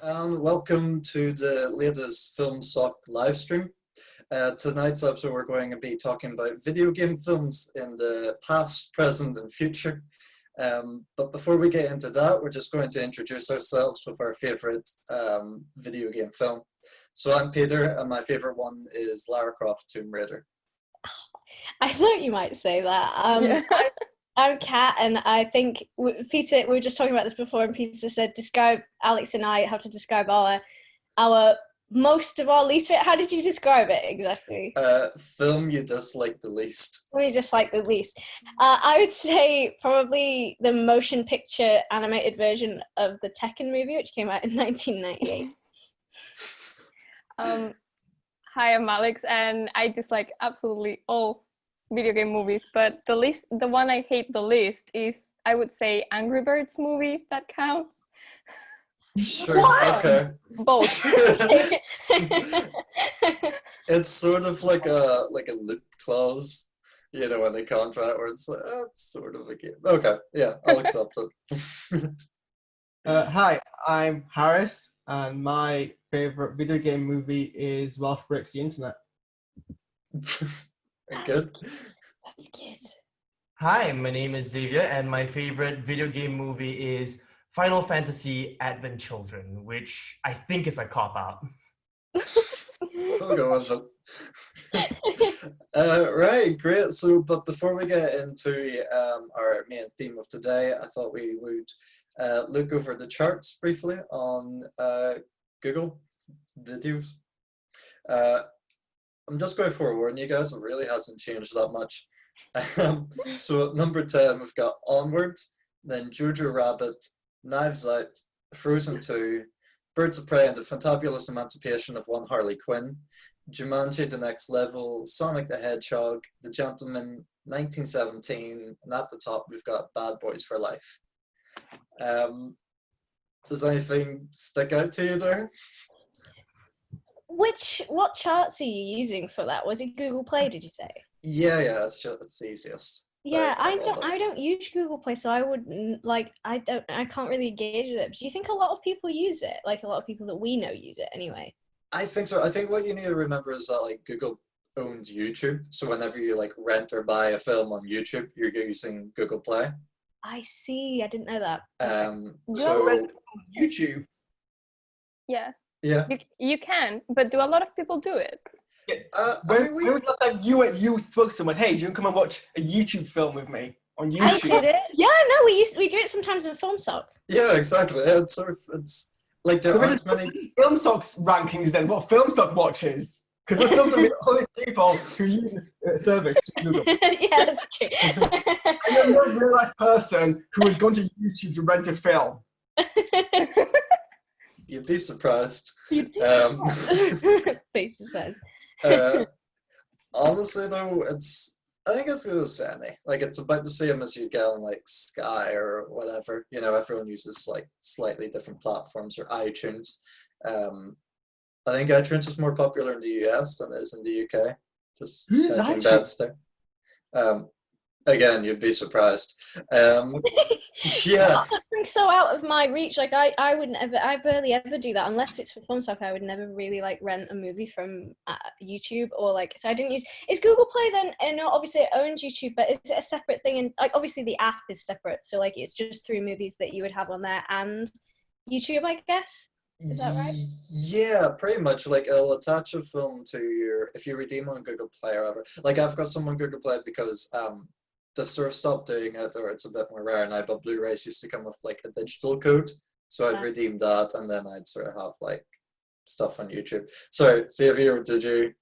And welcome to the latest FilmSoc Livestream. Tonight's episode we're going to be talking about video game films in the past, present and future. But before we get into that, we're just going to introduce ourselves with our favourite video game film. So I'm Peter and my favourite one is Lara Croft Tomb Raider. I thought you might say that. I'm Kat, and I think Peter, we were just talking about this before, and Peter said, Alex and I have to describe our most of our least favorite. How did you describe it exactly? Film you dislike the least. We dislike the least. I would say probably the motion picture animated version of the Tekken movie, which came out in 1998. Hi, I'm Alex, and I dislike absolutely all video game movies, but the one I hate the least is, I would say, Angry Birds movie, if that counts. Sure, okay. Both. It's sort of like a loop clause, you know, in the contract where it's like, it's sort of a game. Okay, yeah, I'll accept it. Hi, I'm Haaris, and my favorite video game movie is Ralph Breaks the Internet. Good. That's good. Hi, my name is Xavier, and my favorite video game movie is Final Fantasy Advent Children, which I think is a cop-out. I'll go with it. Right, great. So, but before we get into our main theme of today, I thought we would look over the charts briefly on Google videos. I'm just going to forewarn you guys, it really hasn't changed that much. So at number 10, we've got Onward, then Jojo Rabbit, Knives Out, Frozen 2, Birds of Prey and the Fantabulous Emancipation of One Harley Quinn, Jumanji The Next Level, Sonic the Hedgehog, The Gentleman, 1917, and at the top we've got Bad Boys for Life. Does anything stick out to you there? What charts are you using for that? Was it Google Play, did you say? Yeah, it's the easiest. Yeah, I don't use Google Play, so I wouldn't I can't really engage with it. But do you think a lot of people use it? Like a lot of people that we know use it anyway? I think so. I think what you need to remember is that like Google owns YouTube, so whenever you like rent or buy a film on YouTube, you're using Google Play. I see. I didn't know that. So Rent on YouTube. Yeah. Yeah. You can, but do a lot of people do it? Yeah. When was the last time you spoke to someone? Hey, do you want to come and watch a YouTube film with me on YouTube? I did it. Yeah, no, we do it sometimes in FilmSoc. Yeah, exactly. It's like there aren't many FilmSoc's rankings then. What FilmSoc watches? Because the FilmSoc are the only people who use this service. Google. Yeah, that's true. I'm no real life person who has gone to YouTube to rent a film. You'd be surprised. Face says. Honestly though, I think it's the same. Like it's about the same as you get on like Sky or whatever. You know, everyone uses like slightly different platforms or iTunes. I think iTunes is more popular in the US than it is in the UK. Just who's iTunes? Again, you'd be surprised. Yeah. Something so out of my reach. Like I barely ever do that unless it's for FilmSoc. I would never really like rent a movie from YouTube or like. So I didn't use. Is Google Play then? And obviously it owns YouTube, but is it a separate thing? And like obviously the app is separate, so like it's just through movies that you would have on there and YouTube, I guess. Is that right? Yeah, pretty much. Like it'll attach a film to your if you redeem on Google Play or whatever. Like I've got some on Google Play because they've sort of stopped doing it, or it's a bit more rare now, but Blu-rays used to come with like a digital code. So I'd redeem that and then I'd sort of have like stuff on YouTube. So Xavier, did you?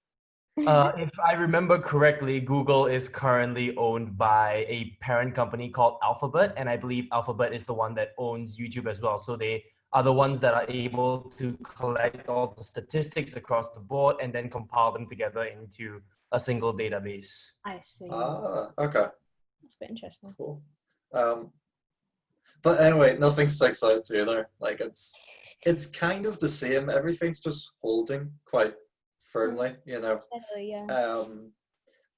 If I remember correctly, Google is currently owned by a parent company called Alphabet, and I believe Alphabet is the one that owns YouTube as well. So they are the ones that are able to collect all the statistics across the board and then compile them together into a single database. I see. Okay. That's a bit interesting. Cool. But anyway, nothing sticks out to you there. Like it's kind of the same. Everything's just holding quite firmly, you know. Definitely, yeah.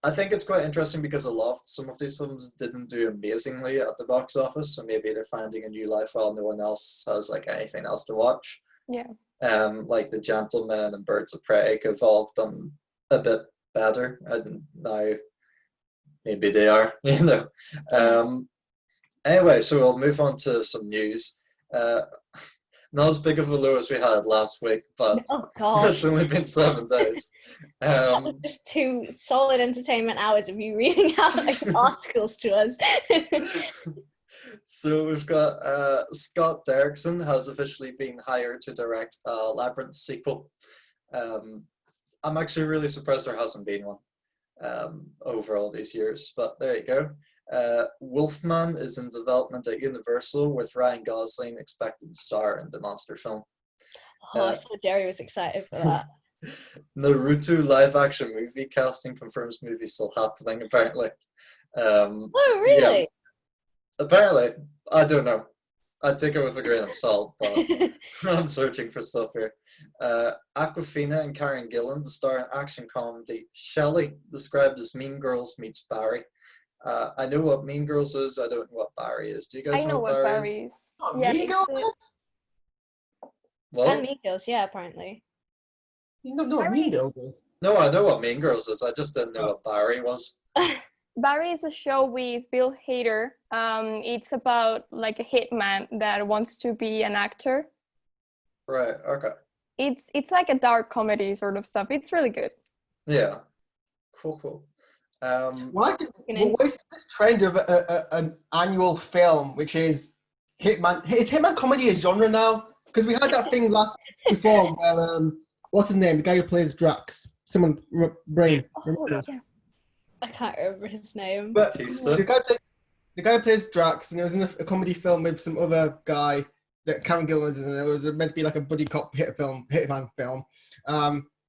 I think it's quite interesting because some of these films didn't do amazingly at the box office, so maybe they're finding a new life while no one else has like anything else to watch. Yeah. Like The Gentleman and Birds of Prey have all done a bit better, and now maybe they are, you know. Anyway, so we'll move on to some news. Not as big of a low as we had last week, but Oh God. it's only been 7 days. That was just 2 solid entertainment hours of you reading out like articles to us. So we've got Scott Derrickson has officially been hired to direct a Labyrinth sequel. I'm actually really surprised there hasn't been one over all these years, but there you go. Wolfman is in development at Universal, with Ryan Gosling expected to star in the monster film. I saw Jerry was excited for that. Naruto live-action movie casting confirms movie still happening, apparently. Oh, really? Yeah, apparently. I don't know. I'd take it with a grain of salt, but I'm searching for stuff here. Awkwafina and Karen Gillan to star in action comedy Shelley, described as Mean Girls meets Barry. I know what Mean Girls is. I don't know what Barry is. Do you guys I know what Barry is? Oh, Yeah, Mean Girls? What? And Mean Girls, yeah, apparently. You don't know what Mean Girls is? No, I know what Mean Girls is. I just didn't know what Barry was. Barry is a show with Bill Hader. It's about like a hitman that wants to be an actor. Right, okay. It's like a dark comedy sort of stuff. It's really good. Yeah. Cool. What is this trend of an annual film, which is Hitman? Is Hitman comedy a genre now? Because we had that thing before where, what's his name? The guy who plays Drax. Someone, brain. Oh, yeah. I can't remember his name. But Batista. the guy who plays Drax, and it was in a comedy film with some other guy that Karen Gillan was in, and it was meant to be like a buddy cop hitman film.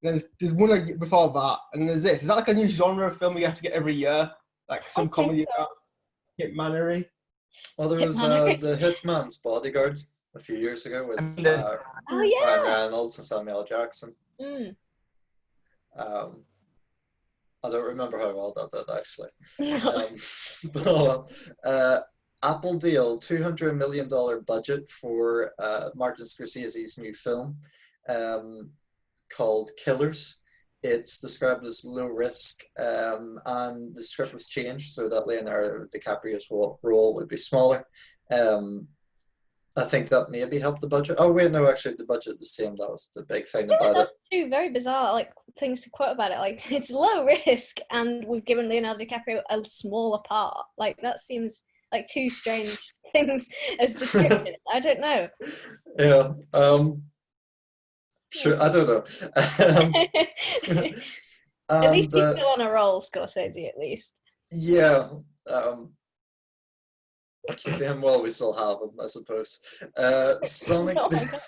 There's one before that, and there's this. Is that like a new genre of film we have to get every year? Like some comedy about hitmanery? Well, there was the Hitman's Bodyguard a few years ago with Oh yeah. Ryan Reynolds and Samuel Jackson. Mm. I don't remember how well that did actually. No. But Apple deal $200 million budget for Martin Scorsese's new film called Killers. It's described as low risk, and the script was changed so that Leonardo DiCaprio's role would be smaller. I think that maybe helped the budget. Oh wait, no, actually the budget is the same. That was the big thing about that's it. 2 very bizarre things to quote about it. Like, it's low risk, and we've given Leonardo DiCaprio a smaller part. Like, that seems like 2 strange things as descriptions. I don't know. Yeah. Sure, I don't know. At least he's And still on a roll, Scorsese, at least. yeah, keep him while we still have him, I suppose. Sonic, Oh my God.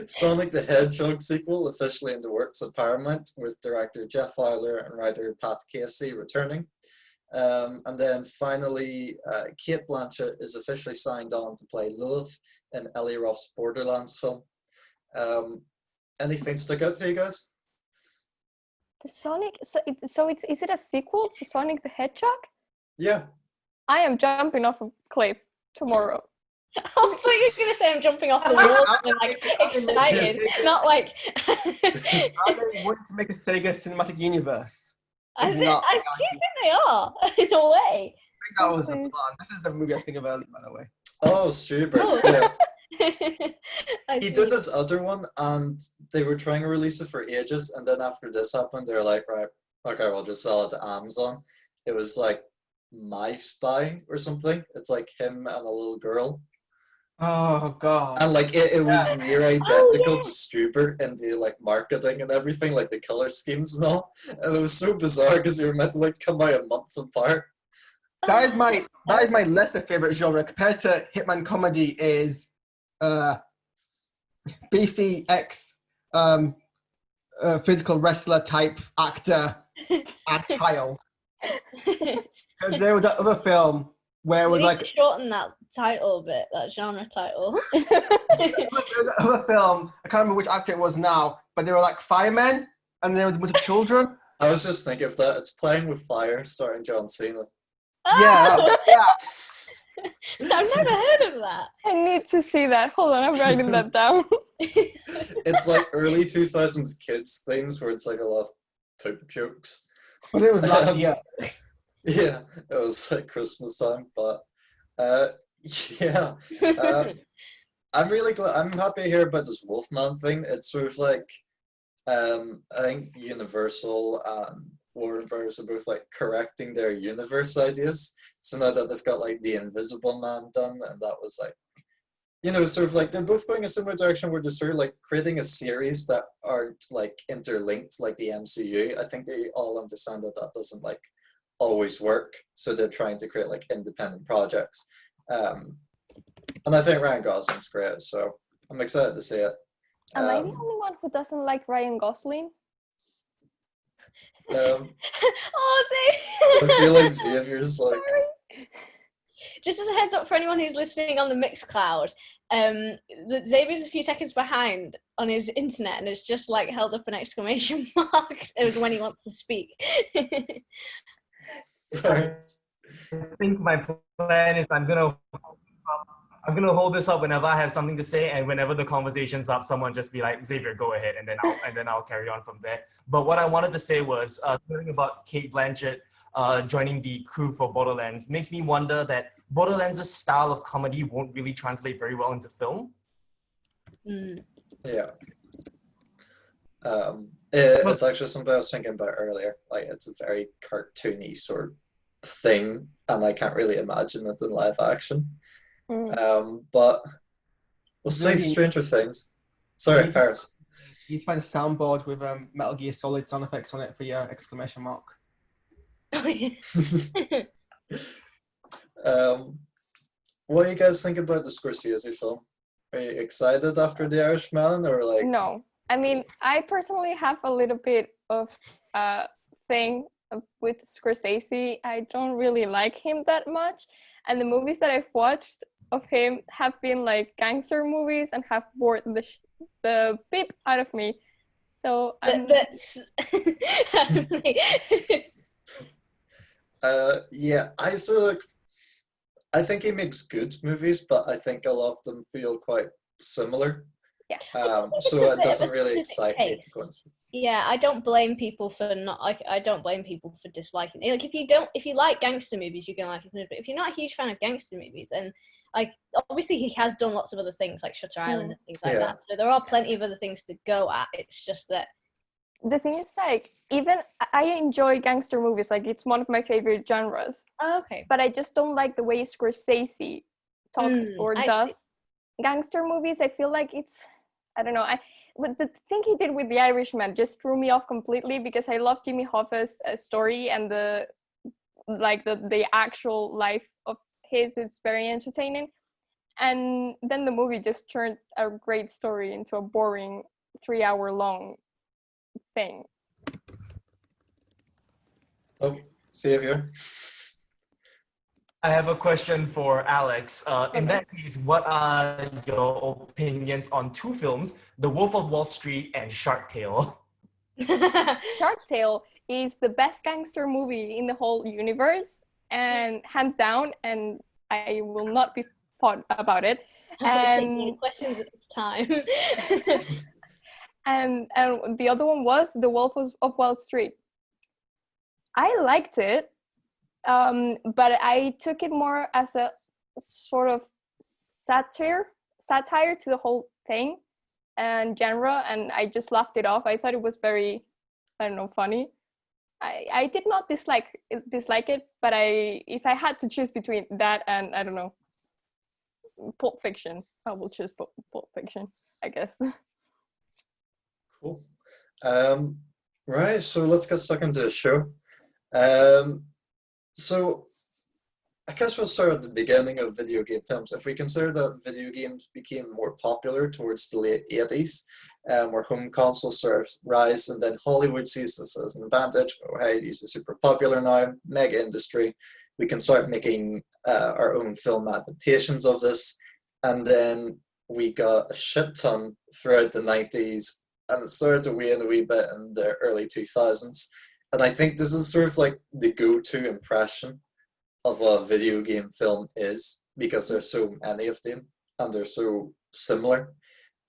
Sonic the Hedgehog sequel officially in the works at Paramount, with director Jeff Fowler and writer Pat Casey returning. And then finally, Kate Blanchett is officially signed on to play Lilith in Eli Roth's Borderlands film. Anything stick out to you guys? The Sonic. Is it a sequel to Sonic the Hedgehog? Yeah. I am jumping off a cliff tomorrow. I thought you were going to say I'm jumping off the wall and like excited, not like. Are they wanting to make a Sega cinematic universe? I do think they are, in a way. I think that was the plan. This is the movie I was thinking of earlier, by the way. Oh, stupid. Oh. Yeah. I He see. did this other one, and they were trying to release it for ages, and then after this happened, they were like, right, okay, we'll just sell it to Amazon. It was like My Spy or something. It's like him and a little girl. Oh god. And like it was near identical yeah. to Stuber in the like marketing and everything, like the color schemes and all. And it was so bizarre because they were meant to like come out a month apart. That is my lesser favorite genre compared to Hitman comedy is beefy ex physical wrestler type actor and child. Because there was that other film where it was We need like to shorten that title a bit, that genre title. there was that other film, I can't remember which actor it was now, but they were like firemen and there was a bunch of children. I was just thinking of that. It's Playing with Fire, starring John Cena. Yeah, yeah. I've never heard of that. I need to see that. Hold on, I'm writing that down. It's like early 2000s kids things where it's like a lot of poop jokes. But it was last year. Yeah, it was like Christmas time, but yeah. I'm really glad. I'm happy to hear about this Wolfman thing. It's sort of like, I think Universal and Warner Bros. Are both like correcting their universe ideas. So now that they've got like the Invisible Man done, and that was like, sort of like they're both going a similar direction where they're sort of like creating a series that aren't like interlinked like the MCU. I think they all understand that that doesn't like always work. So they're trying to create like independent projects. And I think Ryan Gosling's great, so I'm excited to see it. Am I the only one who doesn't like Ryan Gosling? Oh, see. I feel like Xavier's like. Sorry. Just as a heads up for anyone who's listening on the Mixcloud, Xavier's a few seconds behind on his internet, and it's just like held up an exclamation mark. It was when he wants to speak. Sorry. I think my plan is I'm gonna hold this up whenever I have something to say, and whenever the conversation's up, someone just be like, Xavier, go ahead, and then I'll carry on from there. But what I wanted to say was something about Cate Blanchett joining the crew for Borderlands makes me wonder that Borderlands' style of comedy won't really translate very well into film. Yeah. It's actually something I was thinking about earlier. Like, it's a very cartoony sort of thing, and I can't really imagine it in live action. But we'll see. Stranger Things. Sorry, Haaris. You need to find a soundboard with Metal Gear Solid sound effects on it for your exclamation mark. Oh, yeah. What do you guys think about the Scorsese film? Are you excited after The Irishman, or like? No, I mean, I personally have a little bit of thing with Scorsese. I don't really like him that much, and the movies that I've watched of him have been like gangster movies and have bored the beep out of me. So that's yeah, I think he makes good movies, but I think a lot of them feel quite similar. Yeah. So it doesn't really excite me to go and see. Yeah, I don't blame people for I don't blame people for disliking it. Like, if you like gangster movies, you can like it. But if you're not a huge fan of gangster movies, then like obviously he has done lots of other things like Shutter Island and things like that. So there are plenty of other things to go at. It's just that the thing is, like, even I enjoy gangster movies. Like, it's one of my favorite genres. Oh, okay. But I just don't like the way Scorsese talks or does gangster movies. I feel like it's, I don't know. But the thing he did with The Irishman just threw me off completely, because I love Jimmy Hoffa's story, and the actual life of his. It's very entertaining. And then the movie just turned a great story into a boring 3-hour-long thing. Oh, Xavier. I have a question for Alex. In that case, what are your opinions on two films, The Wolf of Wall Street and Shark Tale? Shark Tale is the best gangster movie in the whole universe, and hands down, and I will not be fought about it. And questions at this time. And the other one was The Wolf of Wall Street. I liked it. But I took it more as a sort of satire to the whole thing and genre, and I just laughed it off. I thought it was very, I don't know, funny. I did not dislike it, but if I had to choose between that and, I don't know, Pulp Fiction, I will choose Pulp Fiction, I guess. Cool. Right, so let's get stuck into the show. So I guess we'll start at the beginning of video game films. If we consider that video games became more popular towards the late 80s, where home consoles sort of rise, and then Hollywood sees this as an advantage. Oh, hey, these are super popular now, mega industry. We can start making our own film adaptations of this. And then we got a shit ton throughout the 90s, and it started to wane a wee bit in the early 2000s. And I think this is sort of like the go-to impression of what a video game film is, because there's so many of them and they're so similar.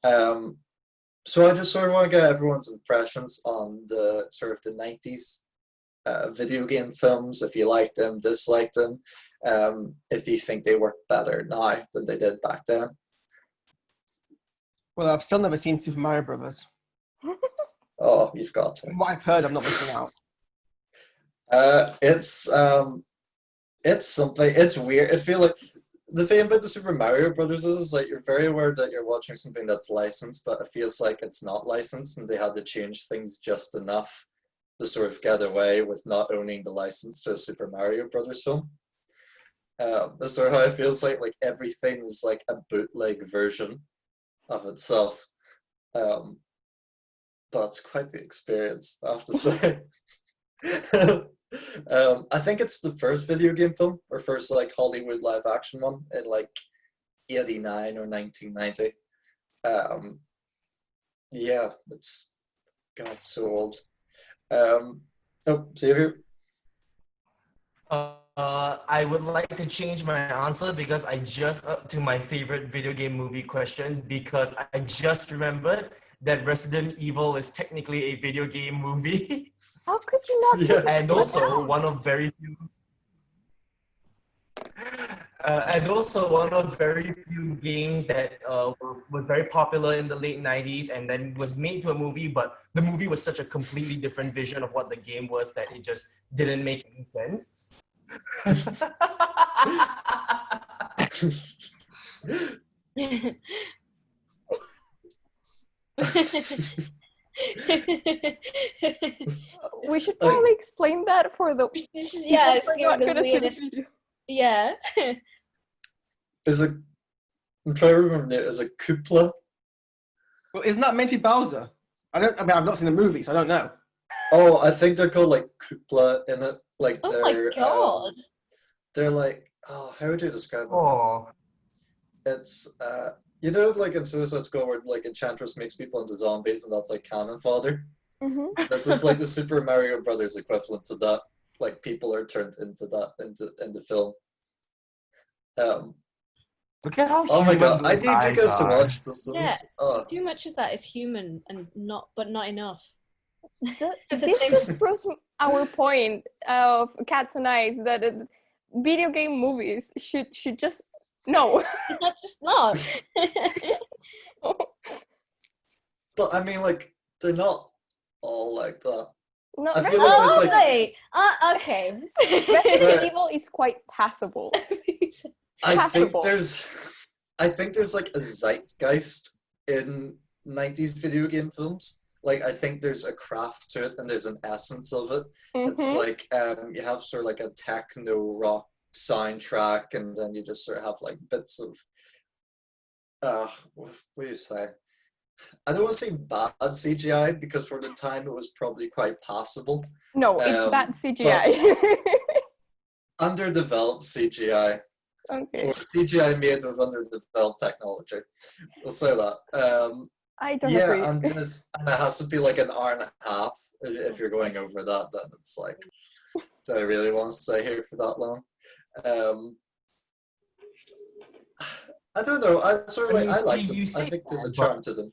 So I just sort of want to get everyone's impressions on the sort of the 90s video game films, if you liked them, disliked them, if you think they work better now than they did back then. Well, I've still never seen Super Mario Brothers. Oh, you've got to. From what I've heard, I'm not missing out. It's something. It's weird. I feel like the thing about the Super Mario Brothers is like you're very aware that you're watching something that's licensed, but it feels like it's not licensed, and they had to change things just enough to sort of get away with not owning the license to a Super Mario Brothers film. That's sort of how it feels like everything is like a bootleg version of itself. But it's quite the experience, I have to say. I think it's the first video game film, or first like Hollywood live action one in like 89 or 1990. Yeah, it's God so old. Oh, Xavier. I would like to change my answer because I just to my favorite video game movie question, because I just remembered that Resident Evil is technically a video game movie. How could you not? Yeah. And also one of very few games that was very popular in the late 90s and then was made to a movie, but the movie was such a completely different vision of what the game was that it just didn't make any sense. We should probably explain that for the Yeah, it's people who are not the gonna see the weirdest. video. Yeah. I'm trying to remember it as a Koopa. Well, isn't that meant to be Bowser? I mean, I've not seen the movie, so I don't know. Oh, I think they're called like Koopa in it. Like Oh my god. they're like, oh, how would you describe it? Oh, It's you know, like in Suicide Squad where like Enchantress makes people into zombies and that's like cannon fodder. Mm-hmm. This is like the Super Mario Brothers equivalent to that. Like people are turned into that in the film. look at how Oh my human god, I those need you eyes guys to are. watch this. This Yeah. is Too much of that is human and not enough. This just proves our point of Cats and Eyes that video game movies should just no. That's just not. But I mean, like, they're not all like that. No, I feel like there's like Wait. Okay. Resident Evil is quite passable. I think passable. there's like a zeitgeist in 90s video game films. Like I think there's a craft to it and there's an essence of it. It's Mhm. like you have sort of like a techno rock soundtrack, and then you just sort of have like bits of what do you say? I don't want to say bad CGI because for the time it was probably quite passable. No, it's bad CGI. Underdeveloped CGI. Okay. Or CGI made with underdeveloped technology. We'll say that. I don't Yeah, agree. and it has to be like an hour and a half. If you're going over that, then it's like, do I really want to stay here for that long? I don't know. I sort of like I liked them. I think there's a charm to them.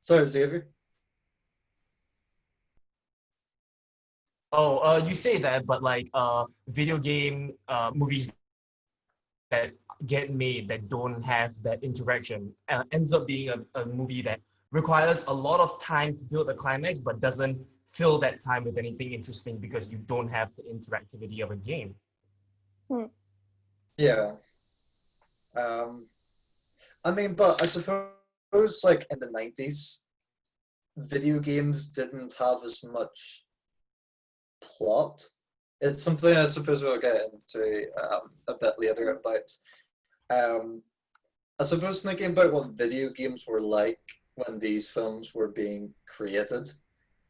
Sorry, Xavier. Oh, you say that, but like video game movies that get made that don't have that interaction ends up being a movie that requires a lot of time to build a climax, but doesn't fill that time with anything interesting because you don't have the interactivity of a game. Yeah. I mean, but I suppose like in the 90s, video games didn't have as much plot. It's something I suppose we'll get into a bit later about. I suppose thinking about what video games were like when these films were being created,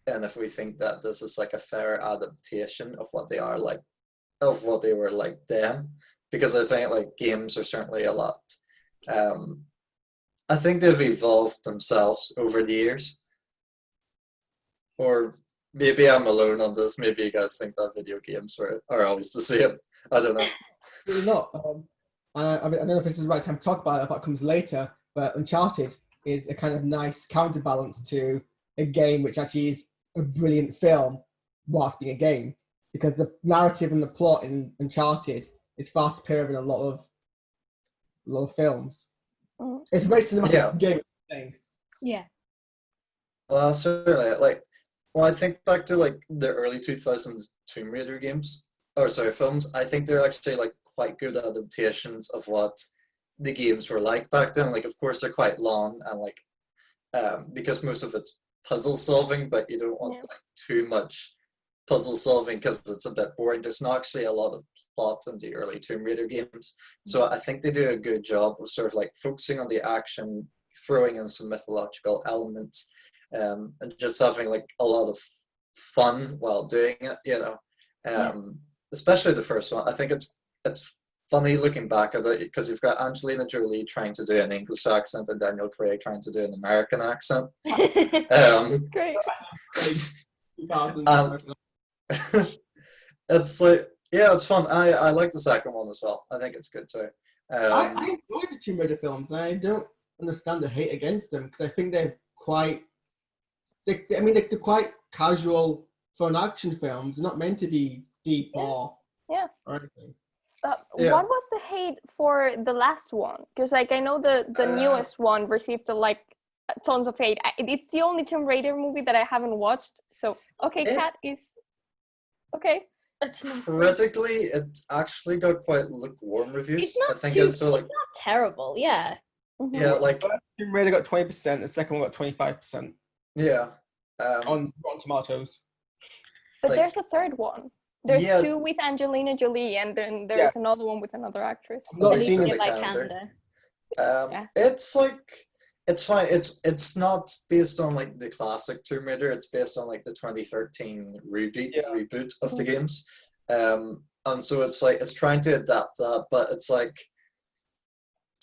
and if we think that this is like a fair adaptation of what they are like, of what they were like then, because I think like games are certainly a lot. I think they've evolved themselves over the years. Or maybe I'm alone on this. Maybe you guys think that video games are always the same. I don't know. Really not. I mean, I don't know if this is the right time to talk about it, if that comes later. But Uncharted is a kind of nice counterbalance to a game which actually is a brilliant film whilst being a game, because the narrative and the plot in Uncharted is far superior than a lot of films. It's a very cinematic game. Thing. Yeah. Well, certainly. Like, when I think back to like the early 2000s Tomb Raider games, or sorry, films, I think they're actually like quite good adaptations of what the games were like back then. Like, of course, they're quite long and like because most of it's puzzle solving, but you don't want like too much puzzle solving because it's a bit boring. There's not actually a lot of plot in the early Tomb Raider games, so I think they do a good job of sort of like focusing on the action, throwing in some mythological elements, and just having like a lot of fun while doing it. You know, especially the first one. I think it's funny looking back at it because you've got Angelina Jolie trying to do an English accent and Daniel Craig trying to do an American accent. Great. It's like, yeah, it's fun. I like the second one as well. I think it's good too. I enjoy the Tomb Raider films. I don't understand the hate against them because I think they're quite. They're quite casual, fun action films. They're not meant to be deep or anything. What was the hate for the last one? Because like I know the newest one received like tons of hate. It's the only Tomb Raider movie that I haven't watched. So Kat is okay. Critically, it actually got quite lukewarm reviews. I think it's so like not terrible. Yeah. Mm-hmm. Yeah, like Tomb Raider got 20%. The second one got 25%. Yeah. On Rotten Tomatoes. But like, there's a third one. There's two with Angelina Jolie, and then there's another one with another actress. I'm not Alicia seeing the Vikander. It's like it's fine. It's not based on like the classic Tomb Raider. It's based on like the 2013 reboot of the games. And so it's like it's trying to adapt that, but it's like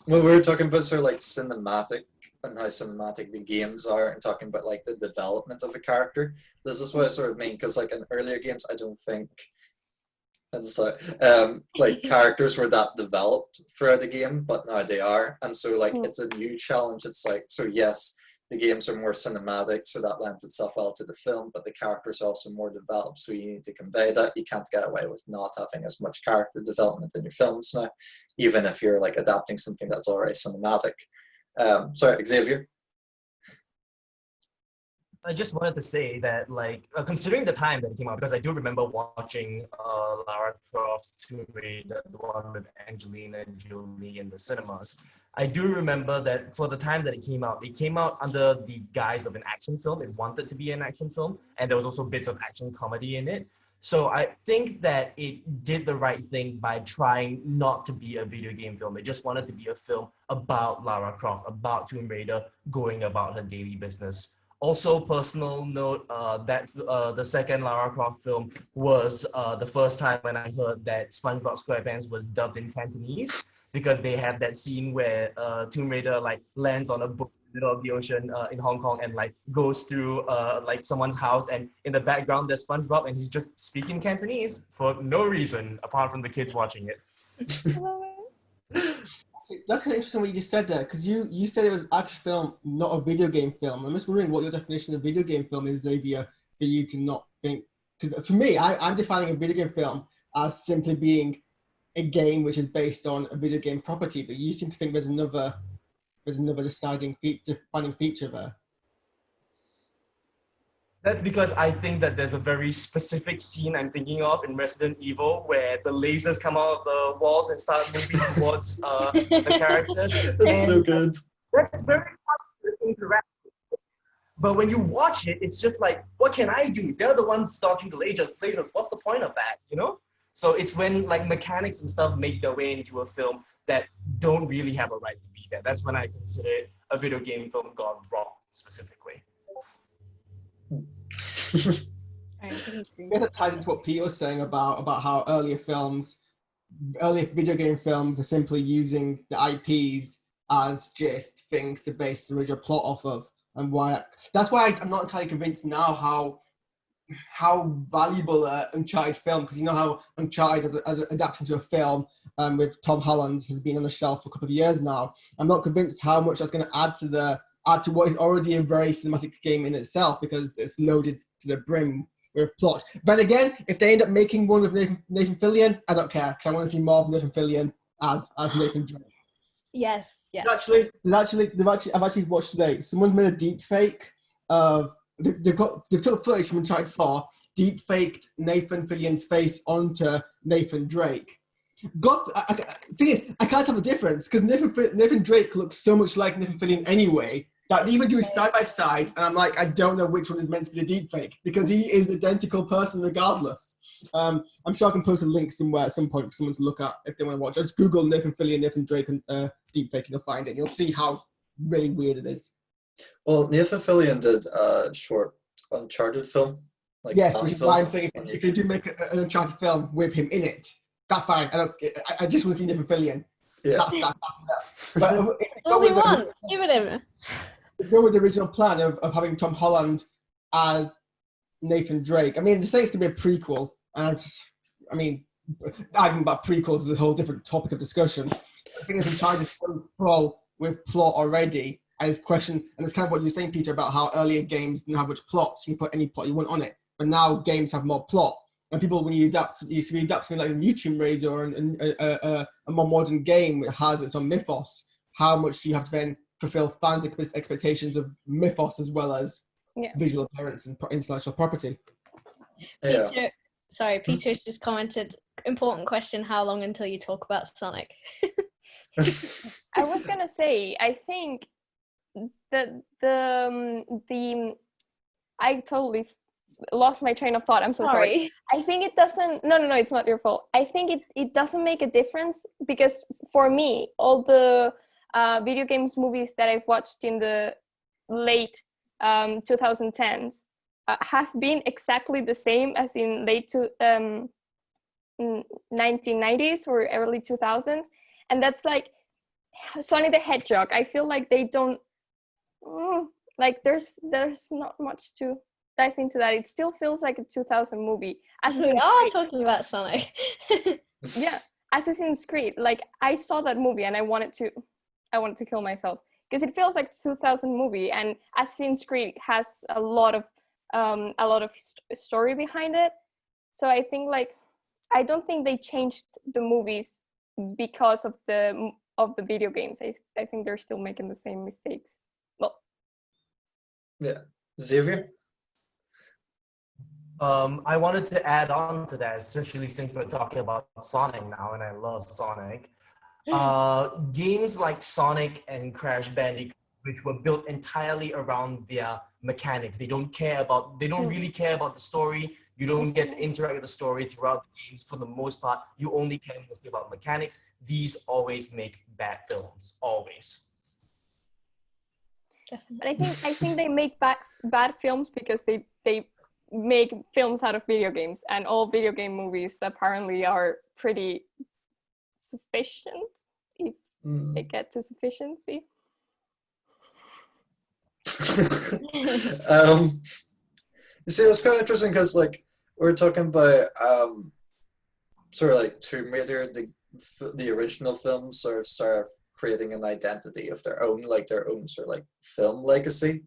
when we were talking about sort of like cinematic and how cinematic the games are, and talking about like the development of a character. This is what I sort of mean, because like in earlier games, I don't think, and so like characters were that developed throughout the game, but now they are, and so like it's a new challenge. It's like, so yes, the games are more cinematic, so that lends itself well to the film, but the characters are also more developed, so you need to convey that. You can't get away with not having as much character development in your films now, even if you're like adapting something that's already cinematic. Sorry, Xavier. I just wanted to say that, like, considering the time that it came out, because I do remember watching Lara Croft Tomb Raider, the one with Angelina Jolie in the cinemas. I do remember that for the time that it came out under the guise of an action film. It wanted to be an action film, and there was also bits of action comedy in it. So I think that it did the right thing by trying not to be a video game film. It just wanted to be a film about Lara Croft, about Tomb Raider going about her daily business. Also, personal note, that the second Lara Croft film was the first time when I heard that SpongeBob SquarePants was dubbed in Cantonese, because they had that scene where Tomb Raider like lands on a boat in the middle of the ocean in Hong Kong and like goes through like someone's house, and in the background there's SpongeBob and he's just speaking Cantonese for no reason apart from the kids watching it. That's kind of interesting what you just said there, because you said it was action film, not a video game film. I'm just wondering what your definition of video game film is, Xavier, for you to not think. Because for me, I'm defining a video game film as simply being a game which is based on a video game property, but you seem to think there's another defining feature there. That's because I think that there's a very specific scene I'm thinking of in Resident Evil where the lasers come out of the walls and start moving towards the characters. That's so good. That's very interactive. But when you watch it, it's just like, what can I do? They're the ones dodging the lasers. What's the point of that, you know? So it's when like mechanics and stuff make their way into a film that don't really have a right to be there. That's when I consider it a video game film gone wrong, specifically. That ties into what Peter was saying about how earlier video game films are simply using the IPs as just things to base the original plot off of, and that's why I'm not entirely convinced now how how valuable Uncharted film, because you know how Uncharted as adapted to a film with Tom Holland has been on the shelf for a couple of years now. I'm not convinced how much that's going to add to what is already a very cinematic game in itself, because it's loaded to the brim with plot. But again, if they end up making one with Nathan Fillion, I don't care, because I want to see more of Nathan Fillion as Nathan Drake. Yes. I've actually watched today. Someone's made a deep fake of they've took footage from Uncharted 4, deep faked Nathan Fillion's face onto Nathan Drake. Thing is, I can't tell the difference because Nathan Drake looks so much like Nathan Fillion anyway that they even do it side by side, and I'm like, I don't know which one is meant to be the deep fake because he is the identical person regardless. I'm sure I can post a link somewhere at some point for someone to look at if they want to watch. Just Google Nathan Fillion, Nathan Drake, and deep fake, and you'll find it. You'll see how really weird it is. Well, Nathan Fillion did a short Uncharted film. Like yes, which is why I'm saying if they do make an Uncharted film with him in it, that's fine. I just want to see Nathan Fillion. Yeah. That's enough. But Only once. Give it him. If there was the original plan of having Tom Holland as Nathan Drake, I mean, the say it's going to be a prequel, and arguing about prequels is a whole different topic of discussion. I think it's Uncharted is full with plot already, and it's question, and it's kind of what you're saying, Peter, about how earlier games didn't have much plot, so you can put any plot you want on it. But now games have more plot, and people, when you adapt something like a YouTube Raid or a more modern game that has its own mythos, how much do you have to then fulfill fans' expectations of mythos as well as visual appearance and intellectual property? Yeah. Peter just commented, important question, how long until you talk about Sonic? I was gonna say, I think that I totally lost my train of thought. I'm so sorry. I think it doesn't, no, it's not your fault. I think it doesn't make a difference because for me, all the video games movies that I've watched in the late 2010s have been exactly the same as in late 1990s or early 2000s. And that's like Sonic the Hedgehog. I feel like they don't, like there's not much to dive into that. It still feels like a 2000 movie. We are talking about Sonic. Yeah, Assassin's Creed. Like I saw that movie and I wanted to kill myself because it feels like a 2000 movie, and Assassin's Creed has a lot of story behind it. So I think I don't think they changed the movies because of the video games. I think they're still making the same mistakes. Well, yeah, Xavier. I wanted to add on to that, especially since we're talking about Sonic now, and I love Sonic. Games like Sonic and Crash Bandicoot, which were built entirely around their mechanics. They don't really care about the story. You don't get to interact with the story throughout the games for the most part. You only care mostly about mechanics. These always make bad films, always. But I think they make bad films because they make films out of video games, and all video game movies apparently are pretty sufficient if they get to sufficiency. You see, that's kind of interesting because we're talking about sort of like Tomb Raider, the original film sort of creating an identity of their own, like their own sort of like film legacy,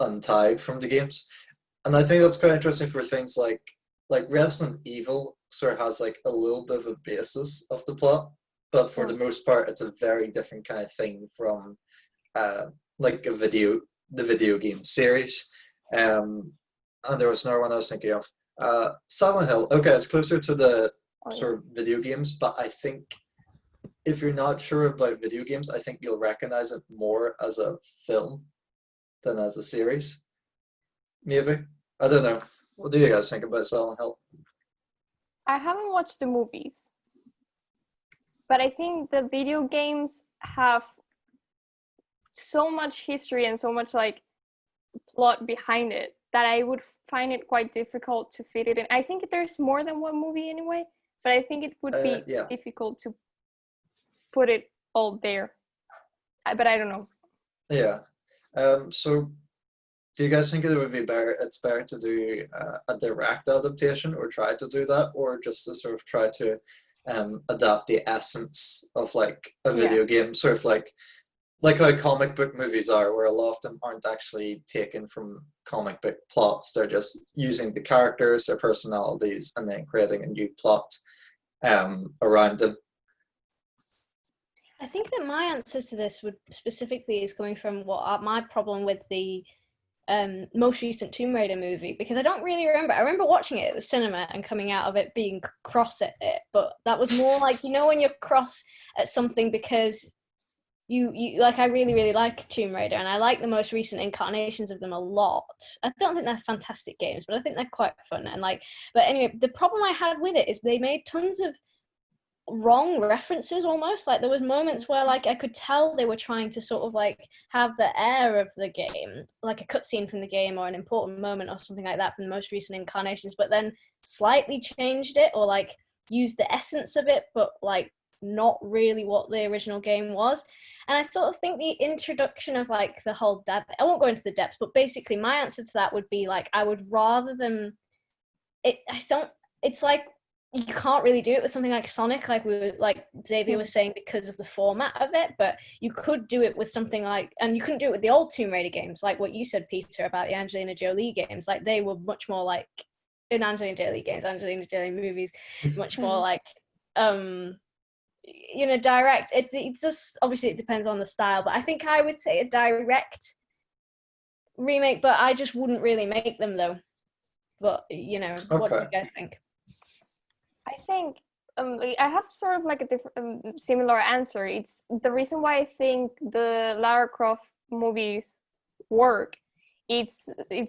untied from the games. And I think that's quite interesting for things like Resident Evil sort of has like a little bit of a basis of the plot, but for the most part it's a very different kind of thing from like the video game series. And there was another one I was thinking of, Silent Hill. Okay, it's closer to the sort of video games, but I think if you're not sure about video games, I think you'll recognize it more as a film than as a series. Maybe. I don't know. What do you guys think about Silent Hill? I haven't watched the movies, but I think the video games have so much history and so much like plot behind it that I would find it quite difficult to fit it in. I think there's more than one movie anyway, but I think it would be difficult to put it all there. But I don't know. Yeah. So Do you guys think it would be better? It's better to do a direct adaptation, or try to do that, or just to sort of try to adapt the essence of like a video game, sort of like how comic book movies are, where a lot of them aren't actually taken from comic book plots. They're just using the characters, their personalities, and then creating a new plot around them. I think that my answer to this would specifically is coming from what my problem with the most recent Tomb Raider movie, because I don't really remember. I remember watching it at the cinema and coming out of it being cross at it, but that was more like, you know, when you're cross at something because you like, I really like Tomb Raider, and I like the most recent incarnations of them a lot. I don't think they're fantastic games, but I think they're quite fun. And like, but anyway, the problem I had with it is they made tons of wrong references almost. Like there was moments where like I could tell they were trying to sort of like have the air of the game, like a cutscene from the game or an important moment or something like that from the most recent incarnations, but then slightly changed it or like used the essence of it, but like not really what the original game was. And I sort of think the introduction of like the whole I won't go into the depths, but basically my answer to that would be like, I would rather them it's like you can't really do it with something like Sonic, like Xavier was saying, because of the format of it, but you could do it with something like, and you couldn't do it with the old Tomb Raider games, like what you said, Peter, about the Angelina Jolie games. Like they were much more like, in Angelina Jolie movies, much more like, you know, direct. It's just, obviously it depends on the style, but I think I would say a direct remake, but I just wouldn't really make them though. But, you know, what do you guys think? I think I have sort of like a different, similar answer. It's the reason why I think the Lara Croft movies work. It's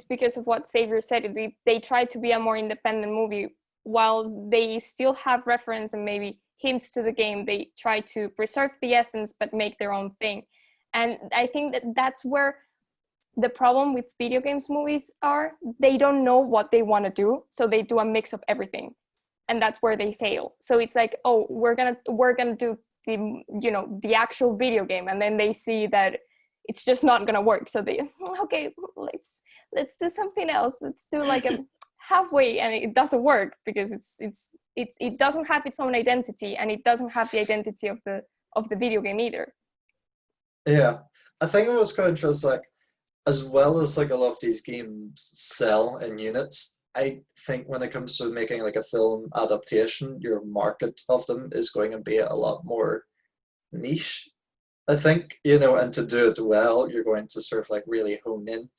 because of what Xavier said. They try to be a more independent movie while they still have reference and maybe hints to the game. They try to preserve the essence but make their own thing. And I think that's where the problem with video games movies are. They don't know what they want to do, so they do a mix of everything. And that's where they fail. So it's like, oh, we're gonna do the, you know, the actual video game, and then they see that it's just not gonna work. So they, okay, let's do something else. Let's do like a halfway, and it doesn't work because it doesn't have its own identity, and it doesn't have the identity of the video game either. Yeah, I think it was quite interesting. Like, as well as like a lot of these games sell in units, I think when it comes to making like a film adaptation, your market of them is going to be a lot more niche, I think, you know, and to do it well, you're going to sort of like really hone in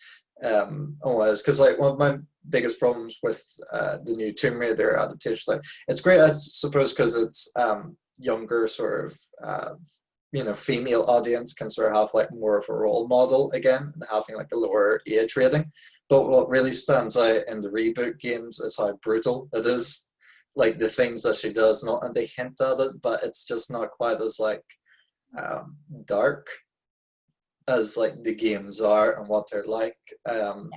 almost, because like one of my biggest problems with the new Tomb Raider adaptation, like it's great, I suppose, because it's younger sort of you know, female audience can sort of have like more of a role model again, and having like a lower age rating. But what really stands out in the reboot games is how brutal it is. Like the things that she does, not, and they hint at it, but it's just not quite as like dark as like the games are and what they're like. And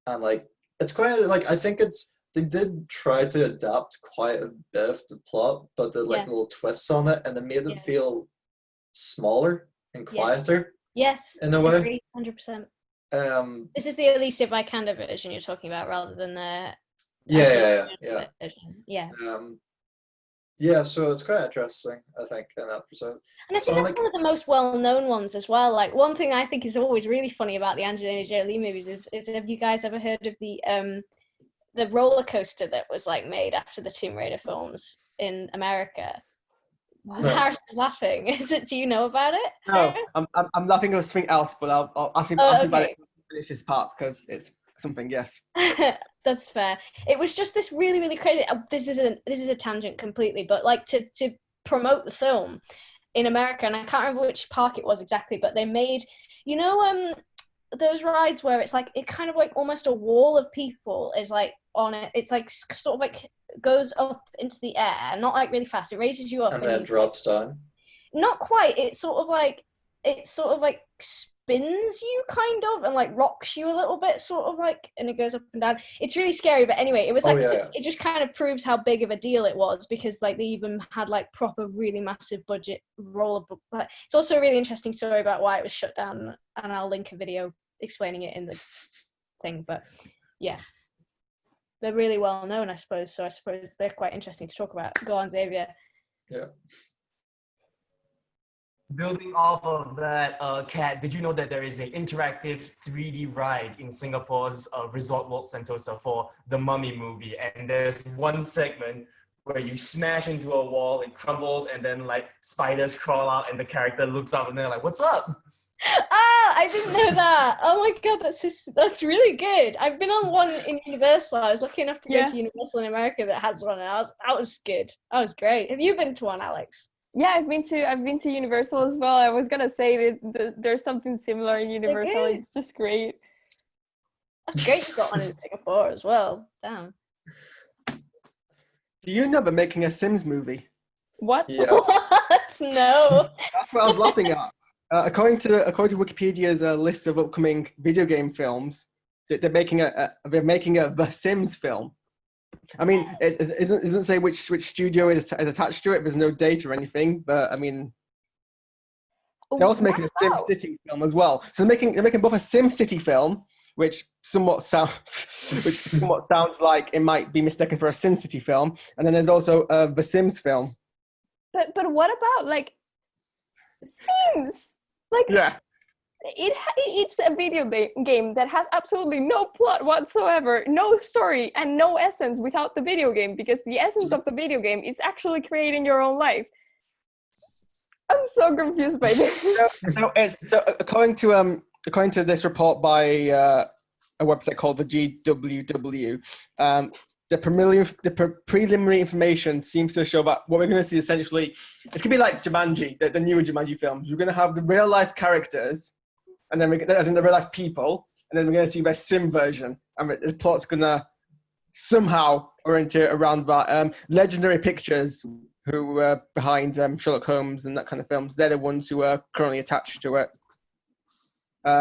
like it's quite like, I think they did try to adapt quite a bit of the plot, but the like little twists on it, and it made it feel smaller and quieter. Yes, in a way. 100%. This is the Alicia Vikander version you're talking about, rather than the version. Yeah, so it's quite interesting, I think, in that episode. And I think that's one of the most well-known ones as well. Like, one thing I think is always really funny about the Angelina Jolie movies is have you guys ever heard of the roller coaster that was like made after the Tomb Raider films in America? No. Haaris is laughing. Do you know about it? No, I'm laughing at something else, but I'll ask him about it. Finish this part because it's something. Yes. That's fair. It was just this really, really crazy. This is a tangent completely, but like to promote the film in America, and I can't remember which park it was exactly, but they made, you know, those rides where it's like, it kind of like almost a wall of people is like on it. It's like sort of like goes up into the air, not like really fast. It raises you up and then drops down. Not quite. It sort of like spins you kind of, and like rocks you a little bit, sort of like, and it goes up and down. It's really scary, but anyway, it was like it just kind of proves how big of a deal it was, because like they even had like proper really massive budget roller. It's also a really interesting story about why it was shut down, and I'll link a video explaining it in the thing, but yeah. They're really well known, I suppose, so I suppose they're quite interesting to talk about. Go on, Xavier. Yeah. Building off of that, Kat, did you know that there is an interactive 3D ride in Singapore's Resort World Sentosa for the Mummy movie? And there's one segment where you smash into a wall, it crumbles, and then like spiders crawl out, and the character looks up, and they're like, "What's up?" Ah, I didn't know that. Oh my god, that's really good. I've been on one in Universal. I was lucky enough to go to Universal in America that has one, and that was good. That was great. Have you been to one, Alex? Yeah, I've been to Universal as well. I was gonna say that there's something similar in Universal. good. It's just great. That's great you got one in Singapore as well. Damn. Do you know they're making a Sims movie? What? Yeah. What? No. That's what I was laughing at. According to Wikipedia's list of upcoming video game films, they're making a The Sims film. I mean, it doesn't say which studio is attached to it. There's no date or anything, but I mean, they're also making a Sim City film as well. So they're making both a Sim City film, which somewhat sounds like it might be mistaken for a Sin City film, and then there's also the Sims film. But what about like Sims? Like Yeah. It's a video game that has absolutely no plot whatsoever, no story, and no essence without the video game, because the essence of the video game is actually creating your own life. I'm so confused by this. So according to this report by a website called the GWW, the preliminary information seems to show that what we're going to see essentially, it's going to be like Jumanji, the newer Jumanji films. You're going to have the real life characters, and then as in the real life people, and then we're going to see their sim version, and the plot's going to somehow orientate around that. Legendary Pictures, who are behind Sherlock Holmes and that kind of films, they're the ones who are currently attached to it.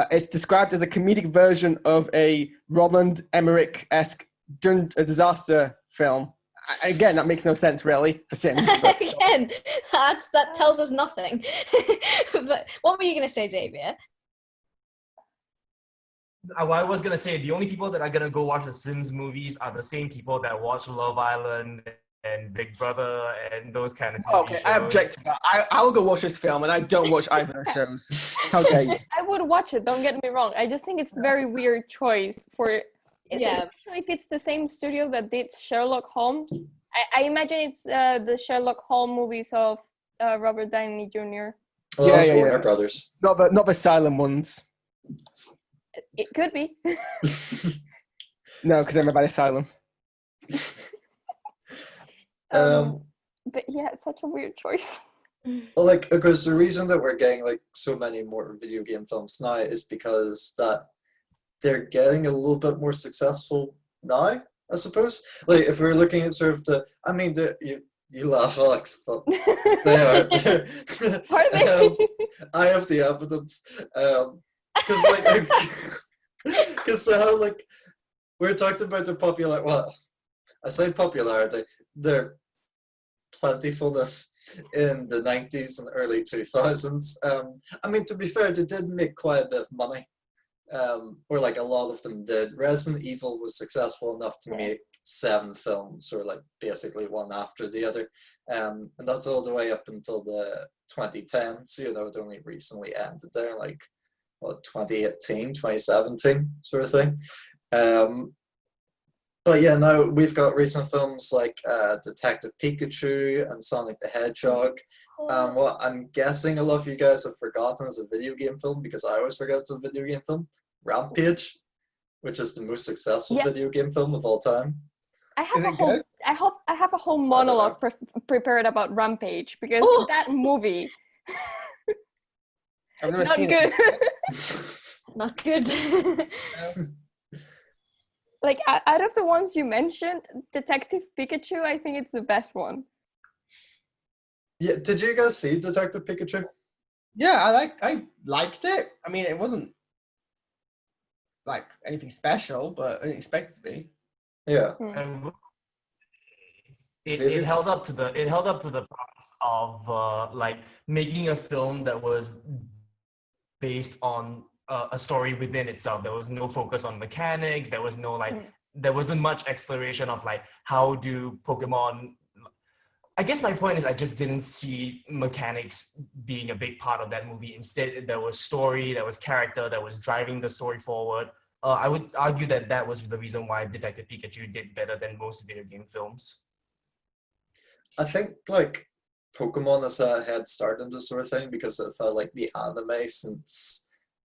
It's described as a comedic version of a Roland Emmerich-esque disaster film. Again, that makes no sense really for Sims. But... Again, that tells us nothing. But what were you going to say, Xavier? I was gonna say the only people that are gonna go watch the Sims movies are the same people that watch Love Island and Big Brother and those kind of TV shows. I object to that. I'll go watch this film, and I don't watch either of the shows. How dare you? I would watch it. Don't get me wrong. I just think it's a very weird choice especially if it's the same studio that did Sherlock Holmes. I imagine it's the Sherlock Holmes movies of Robert Downey Jr. Well, Yeah. Warner Brothers. Not the silent ones. It could be. No, because they're made by Asylum. But yeah, it's such a weird choice. Well, like, because the reason that we're getting like so many more video game films now is because that they're getting a little bit more successful now, I suppose. Like, if we're looking at sort of you laugh, Alex, but they are. Are they? I have the evidence. Because like we're talking about the popular. Well, I say popularity. Their plentifulness in the 90s and early 2000s. I mean, to be fair, they did make quite a bit of money. Or like a lot of them did. Resident Evil was successful enough to make 7 films, or like basically one after the other, and that's all the way up until the 2010s. You know, it only recently ended there, like 2018, 2017 sort of thing. But yeah, now we've got recent films like Detective Pikachu and Sonic the Hedgehog. What I'm guessing a lot of you guys have forgotten is a video game film, because I always forget it's a video game film. Rampage, which is the most successful video game film of all time. I have a whole monologue prepared about Rampage, because that movie. I've never Not seen good. it. Not good. Like, out of the ones you mentioned, Detective Pikachu, I think it's the best one. Yeah, did you guys see Detective Pikachu? Yeah, I liked it. I mean, it wasn't like anything special, but I didn't expect it to be. Yeah. And it held up to the promise of like making a film that was based on a story within itself. There was no focus on mechanics. There was no there wasn't much exploration of like how do Pokemon. I guess my point is I just didn't see mechanics being a big part of that movie. Instead, there was story, there was character that was driving the story forward. I would argue that that was the reason why Detective Pikachu did better than most video game films. I think like Pokemon has a head start in this sort of thing because it felt like the anime since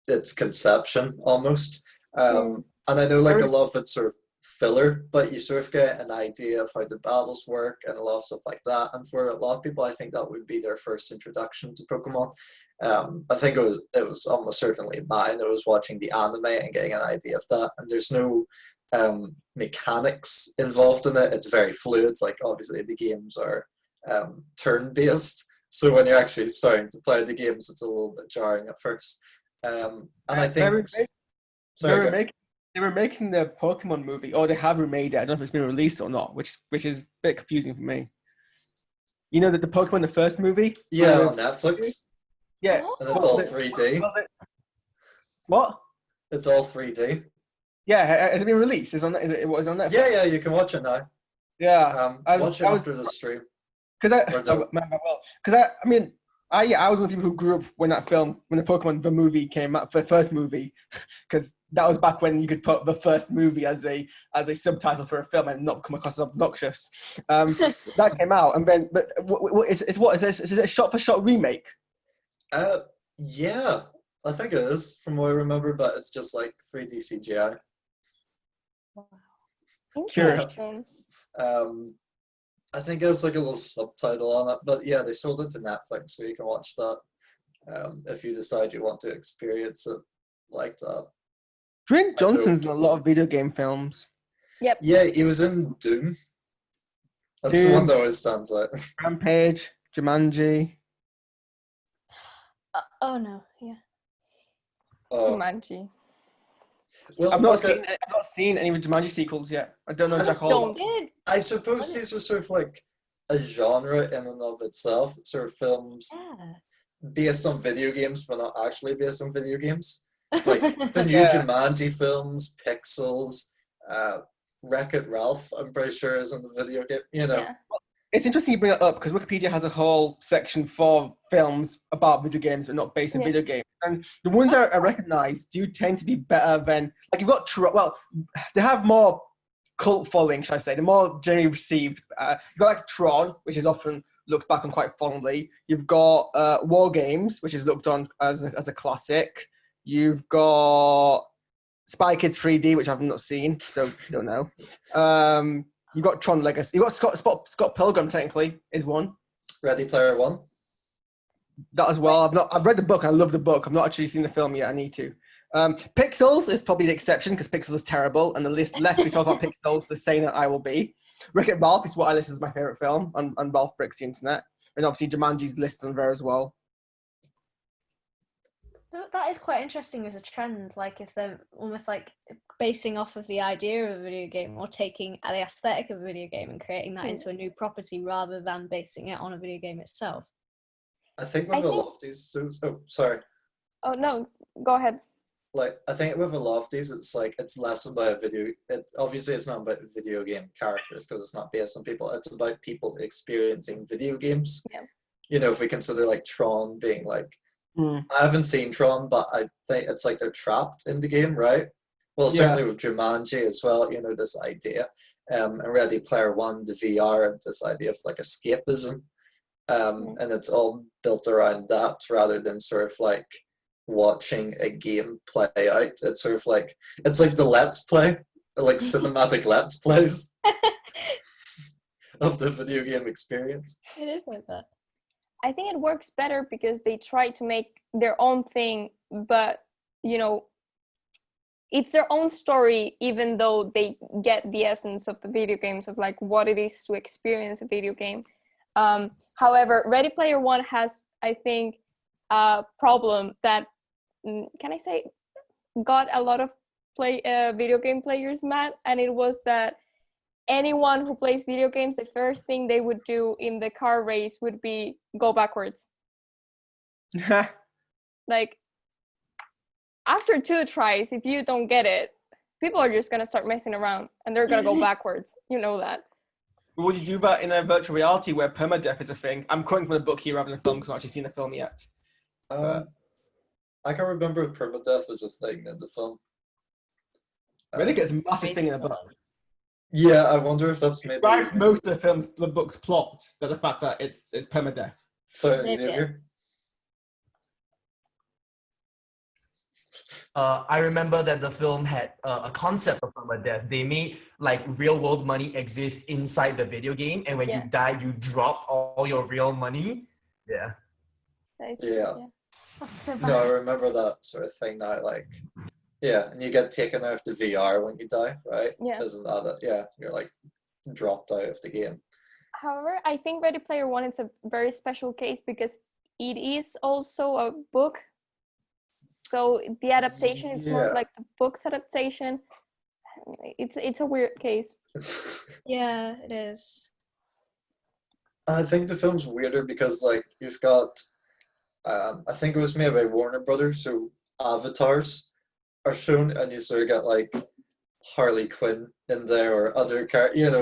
its conception almost. And I know like a lot of it's sort of filler, but you sort of get an idea of how the battles work and a lot of stuff like that. And for a lot of people, I think that would be their first introduction to Pokemon. I think it was almost certainly mine. I was watching the anime and getting an idea of that. And there's no mechanics involved in it. It's very fluid. It's like obviously the games are turn-based. So when you're actually starting to play the games, it's a little bit jarring at first. And I think they were making the Pokemon movie, or they have remade it. I don't know if it's been released or not, which is a bit confusing for me. You know that the Pokemon, the first movie? Yeah, on Netflix. Yeah. And it's all 3D. What? It's all 3D. Yeah, has it been released? Is it was on Netflix? Yeah, you can watch it now. Yeah. Watch it after the stream. Because I mean, I was one of the people who grew up when the Pokemon the movie came out, the first movie, because that was back when you could put the first movie as a subtitle for a film and not come across as obnoxious. That came out, and then is it a shot-for-shot remake? Yeah, I think it is from what I remember, but it's just like 3D CGI. Wow. Interesting. I think there's like a little subtitle on it, but yeah, they sold it to Netflix, so you can watch that if you decide you want to experience it like that. Dwayne Johnson's in a lot of video game films. Yep. Yeah, he was in Doom. That's the one that always stands out. Rampage, Jumanji. Oh no, yeah. Jumanji. Well, I've not seen any of the Jumanji sequels yet. I don't know Jack Hall. I suppose these are sort of like a genre in and of itself. It's sort of films based on video games, but not actually based on video games. Like the new Jumanji films, Pixels, Wreck-It Ralph, I'm pretty sure is in the video game, you know. Yeah. It's interesting you bring it up because Wikipedia has a whole section for films about video games but not based on video games. And the ones that I recognize do tend to be better than, like you've got, they have more cult following, should I say. They're more generally received. You've got like Tron, which is often looked back on quite fondly. You've got War Games, which is looked on as a classic. You've got Spy Kids 3D, which I've not seen, so I don't know. You've got Tron Legacy. You've got Scott Pilgrim, technically, is one. Ready Player One. That as well. I've read the book. I love the book. I've not actually seen the film yet. I need to. Pixels is probably the exception because Pixels is terrible, and the less we talk about Pixels, the saner I will be. Wreck-It Ralph is what I list as my favorite film, and Ralph breaks the internet. And obviously Jumanji's listed on there as well. That is quite interesting as a trend, like if they're almost like basing off of the idea of a video game or taking the aesthetic of a video game and creating that into a new property rather than basing it on a video game itself. I think with a lot of these, sorry. Oh no, go ahead. Like I think with a lot of these, it's like it's less about obviously it's not about video game characters because it's not based on people. It's about people experiencing video games. Yeah. You know, if we consider like Tron being like, I haven't seen Tron, but I think it's like they're trapped in the game, right? Well, certainly with Jumanji as well, you know, this idea. And Ready Player One, the VR, and this idea of like escapism. And it's all built around that rather than sort of like watching a game play out. It's sort of like, it's like the Let's Play, like cinematic Let's Plays of the video game experience. It is like that. I think it works better because they try to make their own thing, but, you know, it's their own story, even though they get the essence of the video games, of like what it is to experience a video game. However, Ready Player One has, I think, a problem that, can I say, got a lot of video game players mad, and it was that anyone who plays video games, the first thing they would do in the car race would be go backwards. Like, after 2 tries, if you don't get it, people are just gonna start messing around and they're gonna go backwards. You know that. Would you do that in a virtual reality where permadeath is a thing? I'm quoting from the book here rather than the film because I've not actually seen the film yet. I can't remember if permadeath was a thing in the film. I think it's a massive thing in the book. Yeah, I wonder if that's It maybe. drives most of the book's plot, that the fact that it's permadeath. So Maybe. Xavier. I remember that the film had a concept of permadeath. They made like real world money exist inside the video game, and when you die, you dropped all your real money. Yeah. Yeah. That's so No, I bad. remember that sort of thing now. Like, yeah, and you get taken out of the VR when you die, right? Yeah. Isn't that it? Yeah, you're like dropped out of the game. However, I think Ready Player One is a very special case because it is also a book. So the adaptation is more Yeah. like the book's adaptation. It's a weird case. Yeah, it is. I think the film's weirder because like you've got, I think it was made by Warner Brothers, so avatars are shown, and you sort of get like Harley Quinn in there or other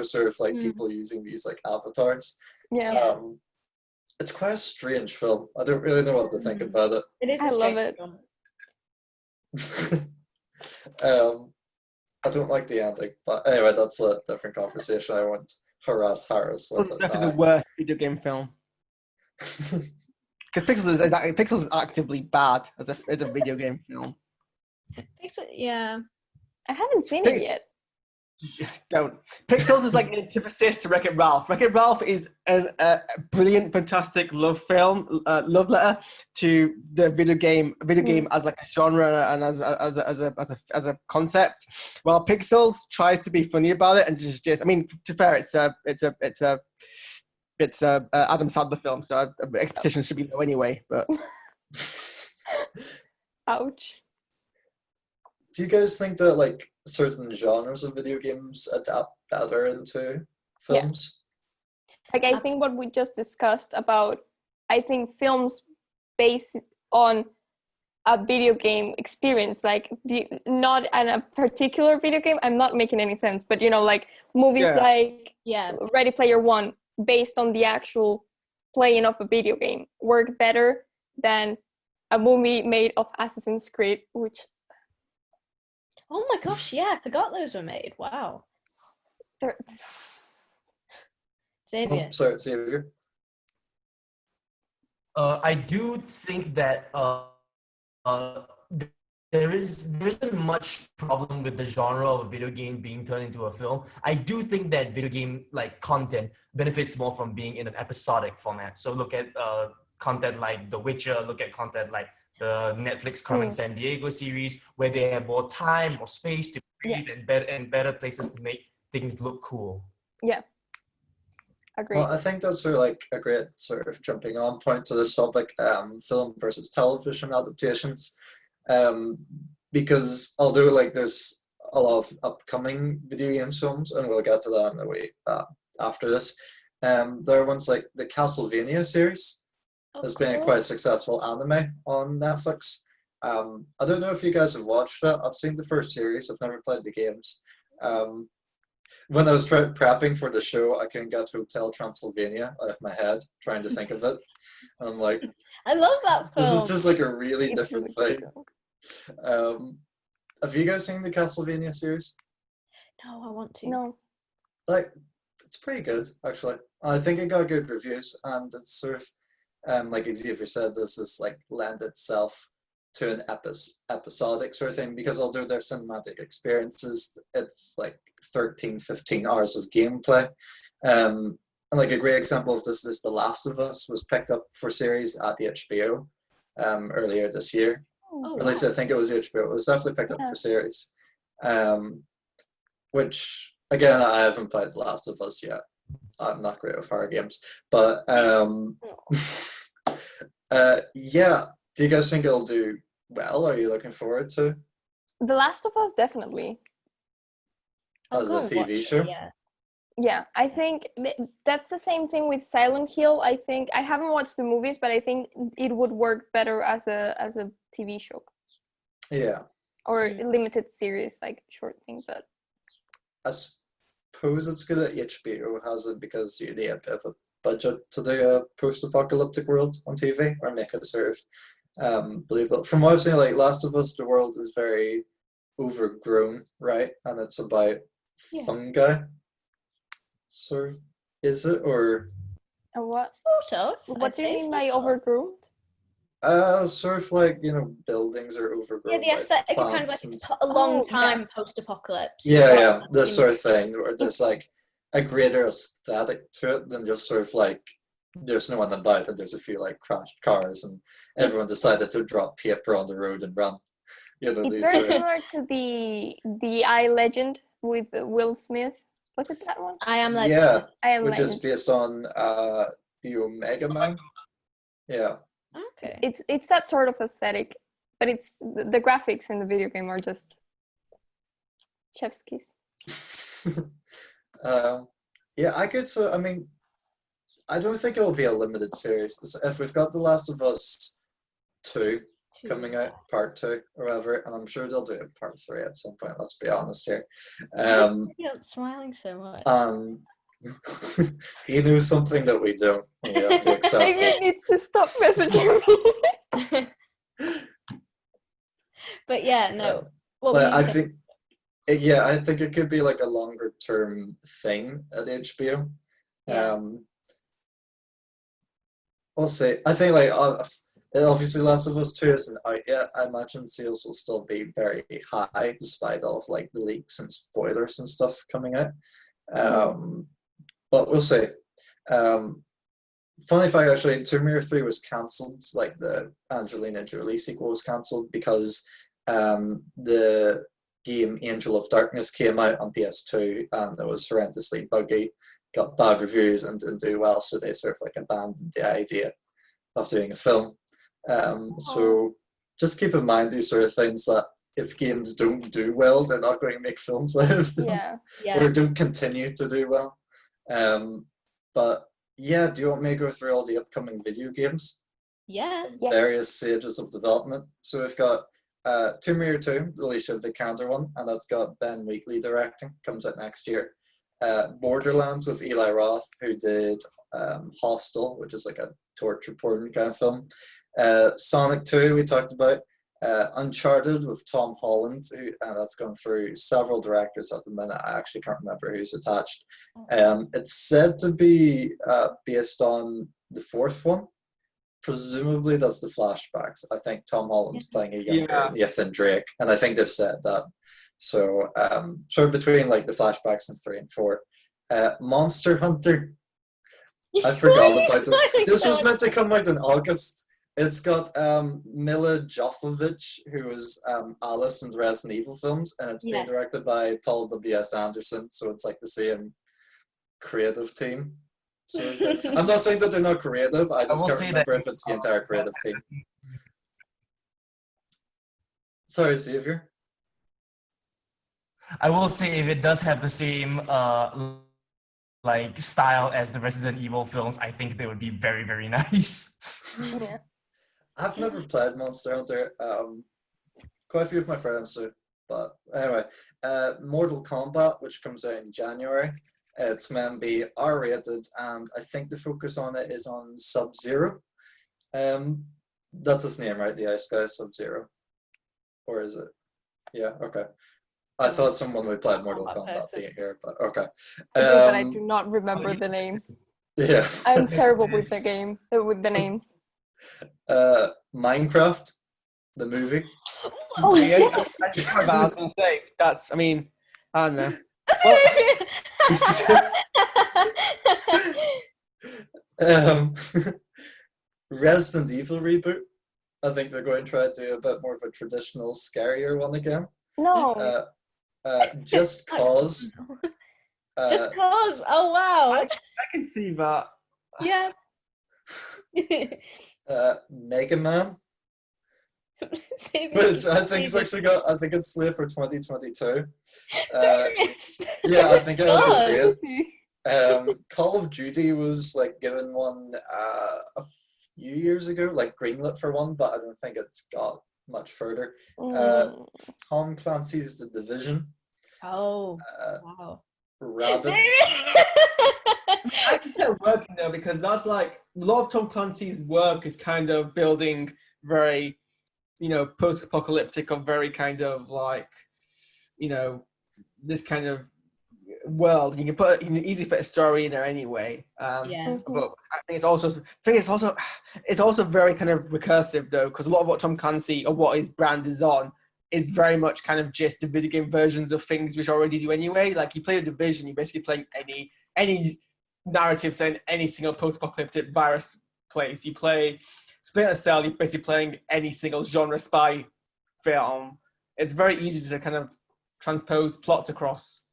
sort of like people using these like avatars. Yeah. It's quite a strange film. I don't really know what to think about it. It is. I love strange it. film. I don't like the ending, but anyway, that's a different conversation. I won't harass Haaris with It's it definitely the now. worst video game film. Because Pixels is actively bad as a video game film. Yeah. I haven't seen it yet. Don't. Pixels is like an antithesis to Wreck-It Ralph. Wreck-It Ralph is a brilliant, fantastic love film, love letter to the video game as like a genre and as a concept. While Pixels tries to be funny about it and just I mean, to be fair, it's a Adam Sandler film, so expectations should be low anyway. But Ouch. Do you guys think that like certain genres of video games adapt better into films? Like I think what we just discussed about, I think films based on a video game experience, like not in a particular video game. I'm not making any sense, but like movies like Ready Player One, based on the actual playing of a video game, work better than a movie made of Assassin's Creed, which. Oh my gosh, yeah, I forgot those were made. Wow. Xavier. Oh, sorry, Xavier. I do think that there isn't much problem with the genre of a video game being turned into a film. I do think that video game like content benefits more from being in an episodic format. So look at content like The Witcher, look at content like the Netflix Carmen Sandiego series, where they have more time, more space to breathe, and better places to make things look cool. Yeah. Agreed. Well, I think that's sort of like a great sort of jumping on point to this topic, film versus television adaptations. Because although like there's a lot of upcoming video game films, and we'll get to that in the way after this, there are ones like the Castlevania series. Has been a quite successful anime on Netflix. I don't know if you guys have watched it. I've seen the first series. I've never played the games. When I was prepping for the show, I couldn't get Hotel Transylvania out of my head, trying to think of it. And I'm like, I love that film. this is just like a really different really thing. Have you guys seen the Castlevania series? No, I want to. No. Like, it's pretty good, actually. I think it got good reviews, and it's sort of, like Xavier said, this like lend itself to an episodic sort of thing, because although they're cinematic experiences, it's like 13, 15 hours of gameplay. And like a great example of this is The Last of Us was picked up for series at the HBO earlier this year. Oh, At least I think it was HBO. It was definitely picked up for series. Which, again, I haven't played The Last of Us yet. I'm not great with horror games. But yeah, do you guys think it'll do well? Are you looking forward to The Last of Us, definitely. as a TV show? Yeah, I think that's the same thing with Silent Hill. I think I haven't watched the movies, but I think it would work better as a TV show. Yeah. or limited series, like short thing. But I suppose it's good that HBO has it because you need a bit of a budget to do a post-apocalyptic world on TV or make it sort of believable. From what I've seen, like Last of Us, the world is very overgrown, right? And it's about fungi. Sort of, is it or? what? Sort of. What I'd do you say mean so. by overgrown? Sort of like, buildings are Yeah, overgrown the by aesthetic of kind of plants like and a long Oh, yeah. time post-apocalypse. yeah, this sort of thing, where there's like a greater aesthetic to it than just sort of like there's no one about and there's a few like crashed cars and everyone decided to drop paper on the road and run. It's These very sort of, similar to the I Legend with Will Smith. Was it that one? I Am Legend. yeah, I Am which is Legend. based on the Omega Man. Yeah. Okay. It's that sort of aesthetic, but it's the graphics in the video game are just chef's kiss. Yeah, I could. So, I mean, I don't think it will be a limited series. If we've got The Last of Us 2 coming out, part 2 or whatever, and I'm sure they'll do a part 3 at some point. Let's be honest here. You're smiling so much. He knew something that we don't. We have to accept Xavier it. needs to stop messaging me. But yeah, no. What But were I you saying? think, I think it could be like a longer term thing at HBO. Yeah. We'll see. I think like obviously Last of Us 2 isn't out yet. I imagine sales will still be very high despite all of like the leaks and spoilers and stuff coming out. But we'll see. Funny fact, actually, Tomb Raider 3 was cancelled. Like the Angelina Jolie sequel was cancelled because the game Angel of Darkness came out on PS2 and it was horrendously buggy, got bad reviews and didn't do well, so they sort of like abandoned the idea of doing a film. So just keep in mind these sort of things, that if games don't do well, they're not going to make films out of them, or don't continue to do well. But yeah, do you want me to go through all the upcoming video games? Yeah. Various stages of development. So we've got Tomb Raider 2, the Alicia Vikander one, and that's got Ben Wheatley directing, comes out next year. Borderlands with Eli Roth, who did Hostel, which is like a torture porn kind of film. Sonic 2, we talked about. Uncharted with Tom Holland, and that's gone through several directors at the minute. I actually can't remember who's attached. It's said to be based on the fourth one. Presumably that's the flashbacks. I think Tom Holland's playing a younger Nathan Drake, and I think they've said that. So sort of between like the flashbacks in 3 and 4. Monster Hunter. I forgot about this. This was meant to come out in August. It's got Mila Jovovich, who was Alice in the Resident Evil films, and it's being directed by Paul W.S. Anderson, so it's like the same creative team. So I'm not saying that they're not creative, I just can't remember if it's the entire creative team. Sorry, Xavier. I will say if it does have the same like style as the Resident Evil films, I think they would be very, very nice. Yeah. I've never played Monster Hunter. Quite a few of my friends do. But anyway, Mortal Kombat, which comes out in January. It's meant to be R-rated, and I think the focus on it is on Sub-Zero. That's his name, right? The ice guy, Sub-Zero. Or is it? Yeah, okay. I thought someone would play Mortal Kombat being here, but okay. But I do not remember the names. Yeah. I'm terrible with the game, with the names. Minecraft, the movie. Oh, Yeah, yes. I was going to say, that's, I mean, I don't know. Resident Evil reboot. I think they're going to try to do a bit more of a traditional, scarier one again. No. Just Cause. Just Cause. Oh wow. I can see that. Yeah. Mega Man. Which I think it's actually got. I think it's slated for 2022. Yeah, I think it has a date. Call of Duty was like given one a few years ago, like greenlit for one, but I don't think it's got much further. Mm. Tom Clancy's The Division. Oh, Uh, wow. Rabbits. I can see that working though, because that's like a lot of Tom Clancy's work is kind of building very, post-apocalyptic or very kind of like, this kind of world. You can easily fit a story in there anyway. Yeah. But I think it's also very kind of recursive though, because a lot of what Tom Clancy or what his brand is on is very much kind of just the video game versions of things which already do anyway. Like you play a Division, you're basically playing any narrative set in any single post-apocalyptic virus place. You play Splinter Cell, you're basically playing any single genre spy film. It's very easy to kind of transpose plots across.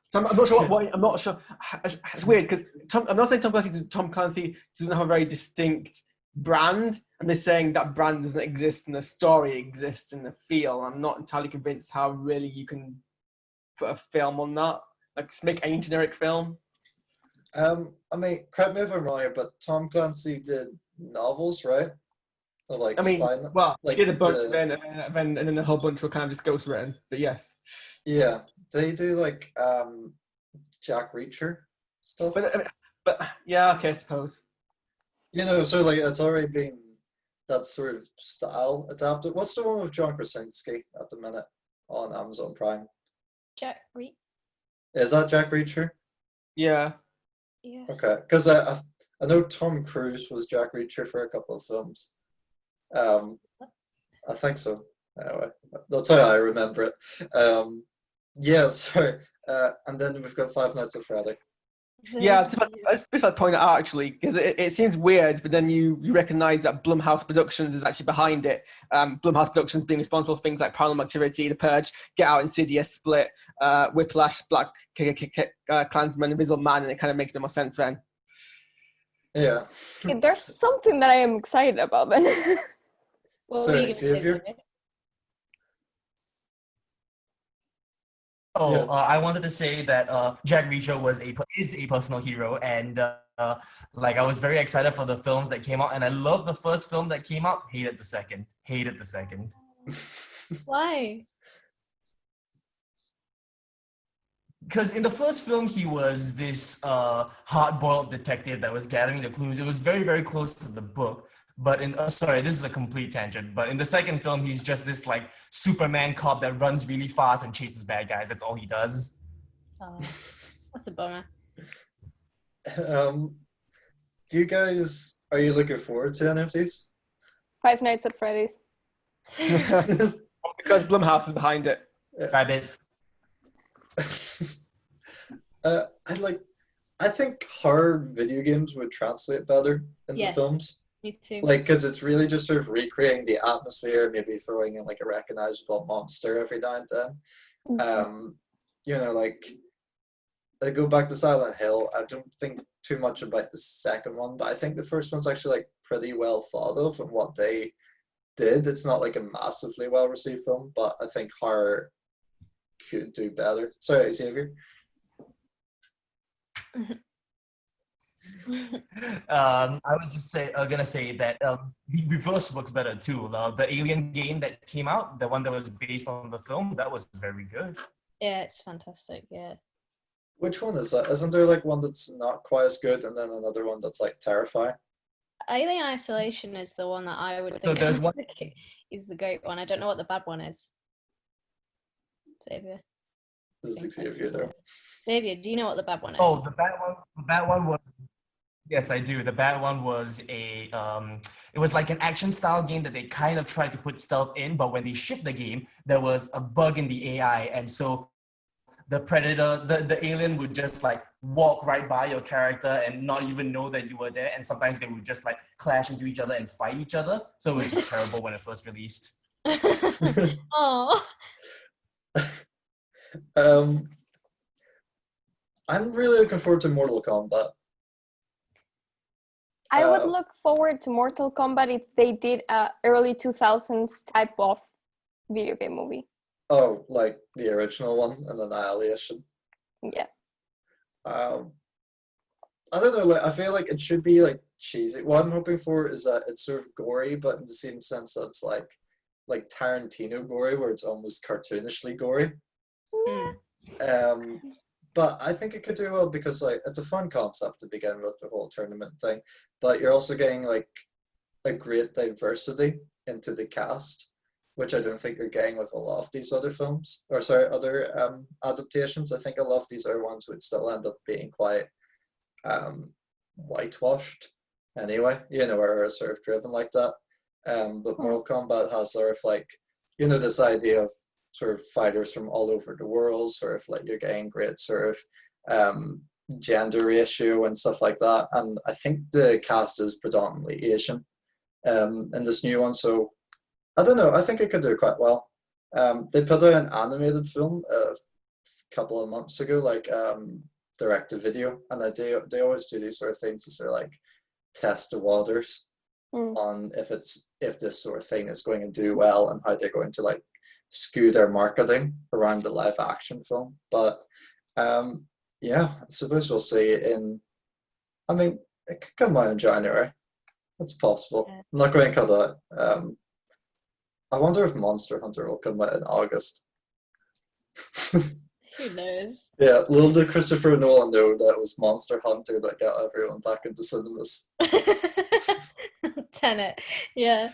So I'm not sure I'm not sure. It's weird because I'm not saying Tom Clancy doesn't have a very distinct brand. I'm just saying that brand doesn't exist and the story exists in the feel. I'm not entirely convinced how really you can put a film on that. Like make any generic film. I mean, correct me if I'm wrong here, but Tom Clancy did novels, right? Or like he did a bunch, and then a whole bunch were kind of just ghost written. But yes. Yeah, they do like Jack Reacher stuff. But yeah, okay, I suppose. So like it's already been that sort of style adapted. What's the one with John Krasinski at the minute on Amazon Prime? Jack Reacher. Is that Jack Reacher? Yeah. Yeah. Okay, because I know Tom Cruise was Jack Reacher for a couple of films. I think so. Anyway, that's how I remember it. Yeah, sorry. And then we've got Five Nights at Freddy. Yeah, I was about to point it out actually, because it seems weird, but then you recognise that Blumhouse Productions is actually behind it. Blumhouse Productions being responsible for things like Paranormal Activity, The Purge, Get Out, Insidious, Split, Whiplash, Black Klansman, Invisible Man, and it kind of makes a bit more sense then. Yeah. There's something that I am excited about then. What So, were you gonna say, Xavier? Xavier? Oh, Yeah. I wanted to say that Jack Reacher is a personal hero, and like I was very excited for the films that came out, and I loved the first film that came out. Hated the second. Why? Because in the first film, he was this hard-boiled detective that was gathering the clues. It was very, very close to the book. But sorry, this is a complete tangent. But in the second film, he's just this like Superman cop that runs really fast and chases bad guys. That's all he does. Oh, that's a bummer. Do you guys, are you looking forward to any of these? Five Nights at Freddy's. Because Blumhouse is behind it. Rabbits. I think horror video games would translate better into Yes. films. Me too. Like, because it's really just sort of recreating the atmosphere, maybe throwing in like a recognizable monster every now and then. Like I go back to Silent Hill. I don't think too much about the second one, but I think the first one's actually like pretty well thought of and what they did. It's not like a massively well received film, but I think horror could do better. Sorry, Xavier. I was just gonna say that the reverse works better too. The Alien game that came out, the one that was based on the film, that was very good. Yeah, it's fantastic. Yeah. Which one is that? Isn't there like one that's not quite as good and then another one that's like terrifying? Alien Isolation is the one that I would No, think there's one- is the great one. I don't know what the bad one is. Xavier. This is Xavier though. Xavier, do you know what the bad one is? Oh, the bad one was. Yes, I do. The bad one was it was like an action style game that they kind of tried to put stealth in, but when they shipped the game, there was a bug in the AI, and so the predator, the alien would just like walk right by your character and not even know that you were there, and sometimes they would just like clash into each other and fight each other. So it was just terrible when it first released. Oh. I'm really looking forward to Mortal Kombat. I would look forward to Mortal Kombat if they did a early 2000s type of video game movie. Oh, like the original one and Annihilation. Yeah. I don't know, like I feel like it should be like cheesy. What I'm hoping for is that it's sort of gory, but in the same sense that it's like like Tarantino gory, where it's almost cartoonishly gory. Mm. But I think it could do well because like it's a fun concept to begin with, the whole tournament thing. But you're also getting like a great diversity into the cast, which I don't think you're getting with a lot of these other films, or sorry, other adaptations. I think a lot of these other ones would still end up being quite whitewashed anyway, you know, or sort of driven like that. But Mortal Kombat has sort of like, you know, this idea of sort of fighters from all over the world, sort of like you're getting great sort of gender ratio and stuff like that. And I think the cast is predominantly Asian in this new one, so I don't know, I think it could do quite well. They put out an animated film a couple of months ago, like direct to video, and they always do these sort of things to sort of like test the waters on if this sort of thing is going to do well and how they're going to like skew their marketing around the live action film. But yeah, I suppose we'll see I mean, it could come out in January. It's possible. Yeah. I'm not going to cut out. I wonder if Monster Hunter will come out in August. Who knows? Yeah, little did Christopher Nolan know that it was Monster Hunter that got everyone back into cinemas. Tenet, yeah.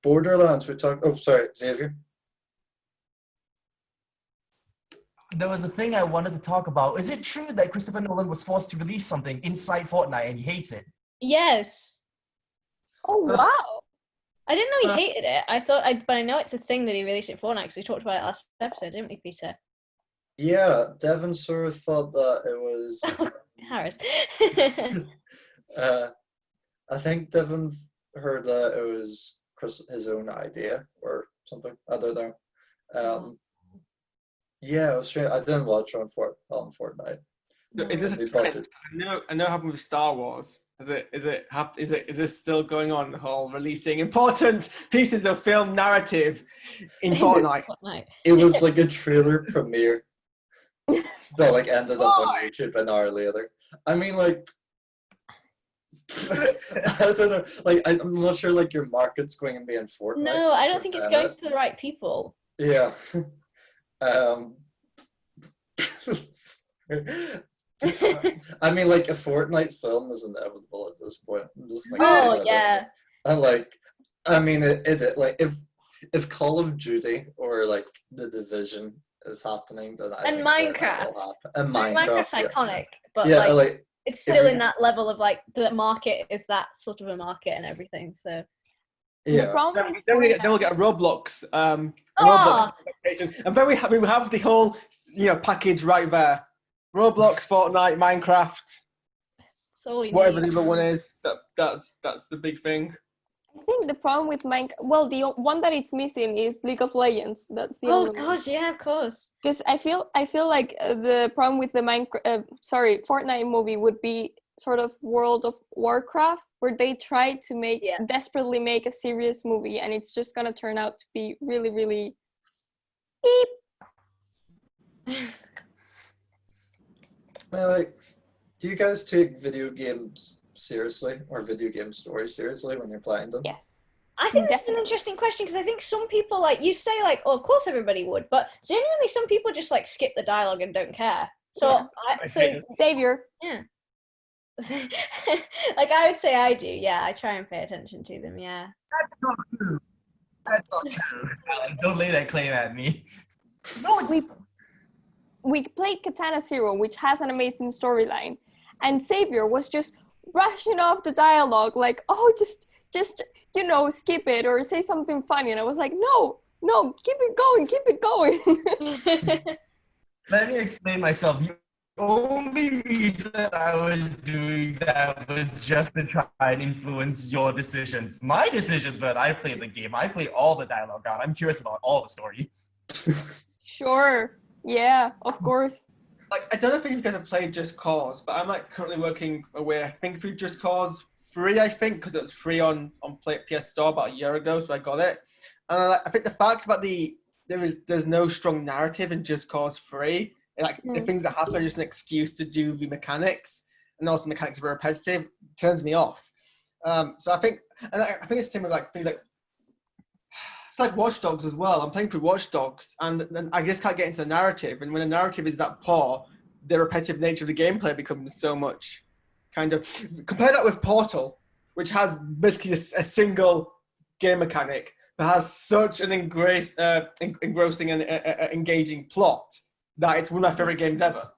Borderlands, we talked. Oh, sorry, Xavier. There was a thing I wanted to talk about. Is it true that Christopher Nolan was forced to release something inside Fortnite and he hates it? Yes. Oh wow! I didn't know he hated it. But I know it's a thing that he released it for Fortnite because we talked about it last episode, didn't we, Peter? Yeah, Devon sort of thought that it was. Haaris. I think Devon heard that it was his own idea or something. I don't know. Yeah, it was strange. I didn't watch on Fortnite. Is this a trend? I know it happened with Star Wars. Is this still going on? The whole releasing important pieces of film narrative in Fortnite. It was like a trailer premiere that like ended up on YouTube an hour later. I mean, like, I don't know. Like, I'm not sure like your market's going to be in Fortnite. No, I don't think it's going to the right people. Yeah. I mean, like a Fortnite film is inevitable at this point. I'm just like, oh yeah. And like, I mean, is it like if Call of Duty or like The Division is happening, then I think Minecraft. will happen. And Minecraft's iconic, but yeah, like it's still in that level of like the market is that sort of a market and everything. So yeah. Then we'll get a Roblox. Roblox adaptation, and then we have the whole package right there. Roblox, Fortnite, Minecraft, whatever the other one is. That's the big thing. I think the problem with Minecraft, well, the one that it's missing is League of Legends. That's the only gosh, one. Yeah, of course. Because I feel like the problem with the Fortnite movie would be sort of World of Warcraft, where they try to desperately make a serious movie, and it's just gonna turn out to be really, really beep. Like, do you guys take video games seriously or video game stories seriously when you're playing them? Yes. I think that's an interesting question because I think some people, like, you say, like, oh, of course everybody would, but genuinely some people just, like, skip the dialogue and don't care. So, Xavier. Yeah. Like, I would say I do, yeah. I try and pay attention to them, yeah. That's not true. That's not true. Alex, don't lay that claim at me. No, we played Katana Zero, which has an amazing storyline, and Xavier was just brushing off the dialogue like, oh, just skip it or say something funny, and I was like, no, keep it going. Let me explain myself. The only reason I was doing that was just to try and influence your decisions. My decisions, but I play the game. I play all the dialogue out. I'm curious about all the story. Sure. Yeah, of course. Like, I don't know if you guys have played Just Cause, but I'm like currently working away, I think, through Just Cause 3, I think, because it was free on PS Store about a year ago, so I got it. And I think the fact about there's no strong narrative in Just Cause 3. Like, the things that happen are just an excuse to do the mechanics, and also mechanics are repetitive, turns me off. So I think it's the same with like things like it's like Watch Dogs as well. I'm playing through Watch Dogs, and then I just can't get into the narrative. And when the narrative is that poor, the repetitive nature of the gameplay becomes so much kind of. Compare that with Portal, which has basically a single game mechanic but has such an engrossing and engaging plot that it's one of my favorite games ever.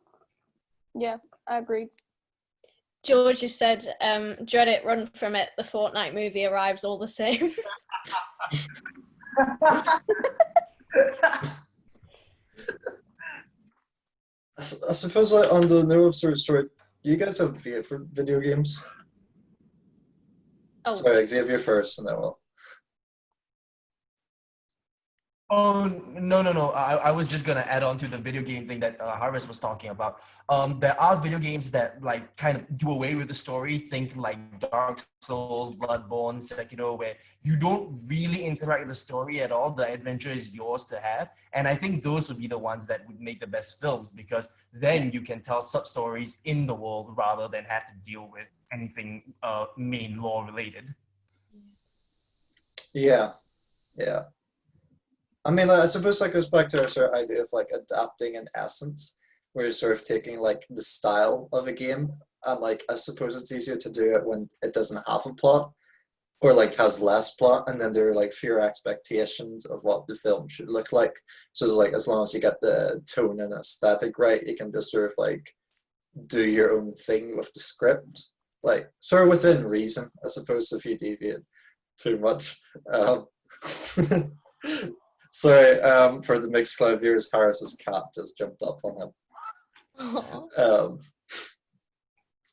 Yeah, I agree. George just said, dread it, run from it. The Fortnite movie arrives all the same. I suppose like on the note of sort of story, do you guys have video games? Oh, Sorry, Xavier first, and then we'll. Oh, no. I was just gonna add on to the video game thing that Haaris was talking about. There are video games that like kind of do away with the story. Think like Dark Souls, Bloodborne, Sekiro, where you don't really interact with the story at all. The adventure is yours to have. And I think those would be the ones that would make the best films, because then you can tell sub-stories in the world rather than have to deal with anything main lore related. Yeah. I mean, I suppose that goes back to our sort of idea of like adapting an essence, where you're sort of taking like the style of a game, and like I suppose it's easier to do it when it doesn't have a plot, or like has less plot, and then there are like fewer expectations of what the film should look like. So it's like as long as you get the tone and aesthetic right, you can just sort of like do your own thing with the script, like sort of within reason, I suppose, if you deviate too much. Sorry, for the mixed cloud viewers, Haaris's cat just jumped up on him.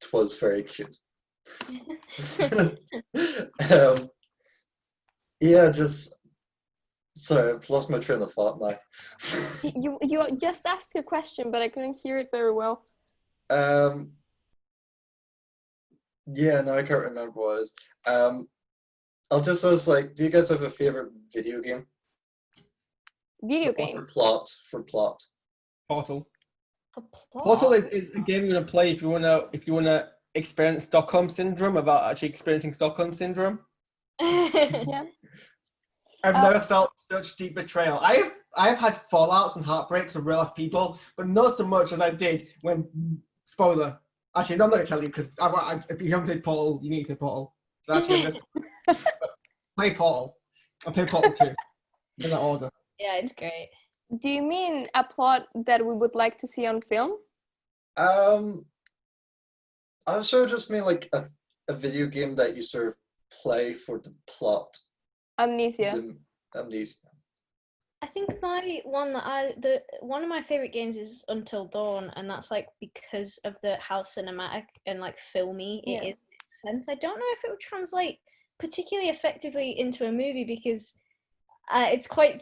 It was very cute. Yeah, just sorry, I've lost my train of thought now. You just asked a question, but I couldn't hear it very well. Yeah, no, I can't remember what it was. I'll just ask, like, do you guys have a favorite video game? Video For game. plot. Portal. for plot. Portal is a game you're gonna play if you wanna experience Stockholm syndrome without actually experiencing Stockholm syndrome. Yeah. I've never felt such deep betrayal. I've had fallouts and heartbreaks of real life people, but not so much as I did when spoiler. Actually, no, I'm not gonna tell you because if you haven't played Portal, you need to play Portal. So actually, I'm just play Portal. I'll play Portal 2 in that order. Yeah, it's great. Do you mean a plot that we would like to see on film? I sort of just mean like a video game that you sort of play for the plot. Amnesia. Amnesia. I think one of my favorite games is Until Dawn, and that's like because of how cinematic and like filmy it is in its sense. I don't know if it would translate particularly effectively into a movie because it's kind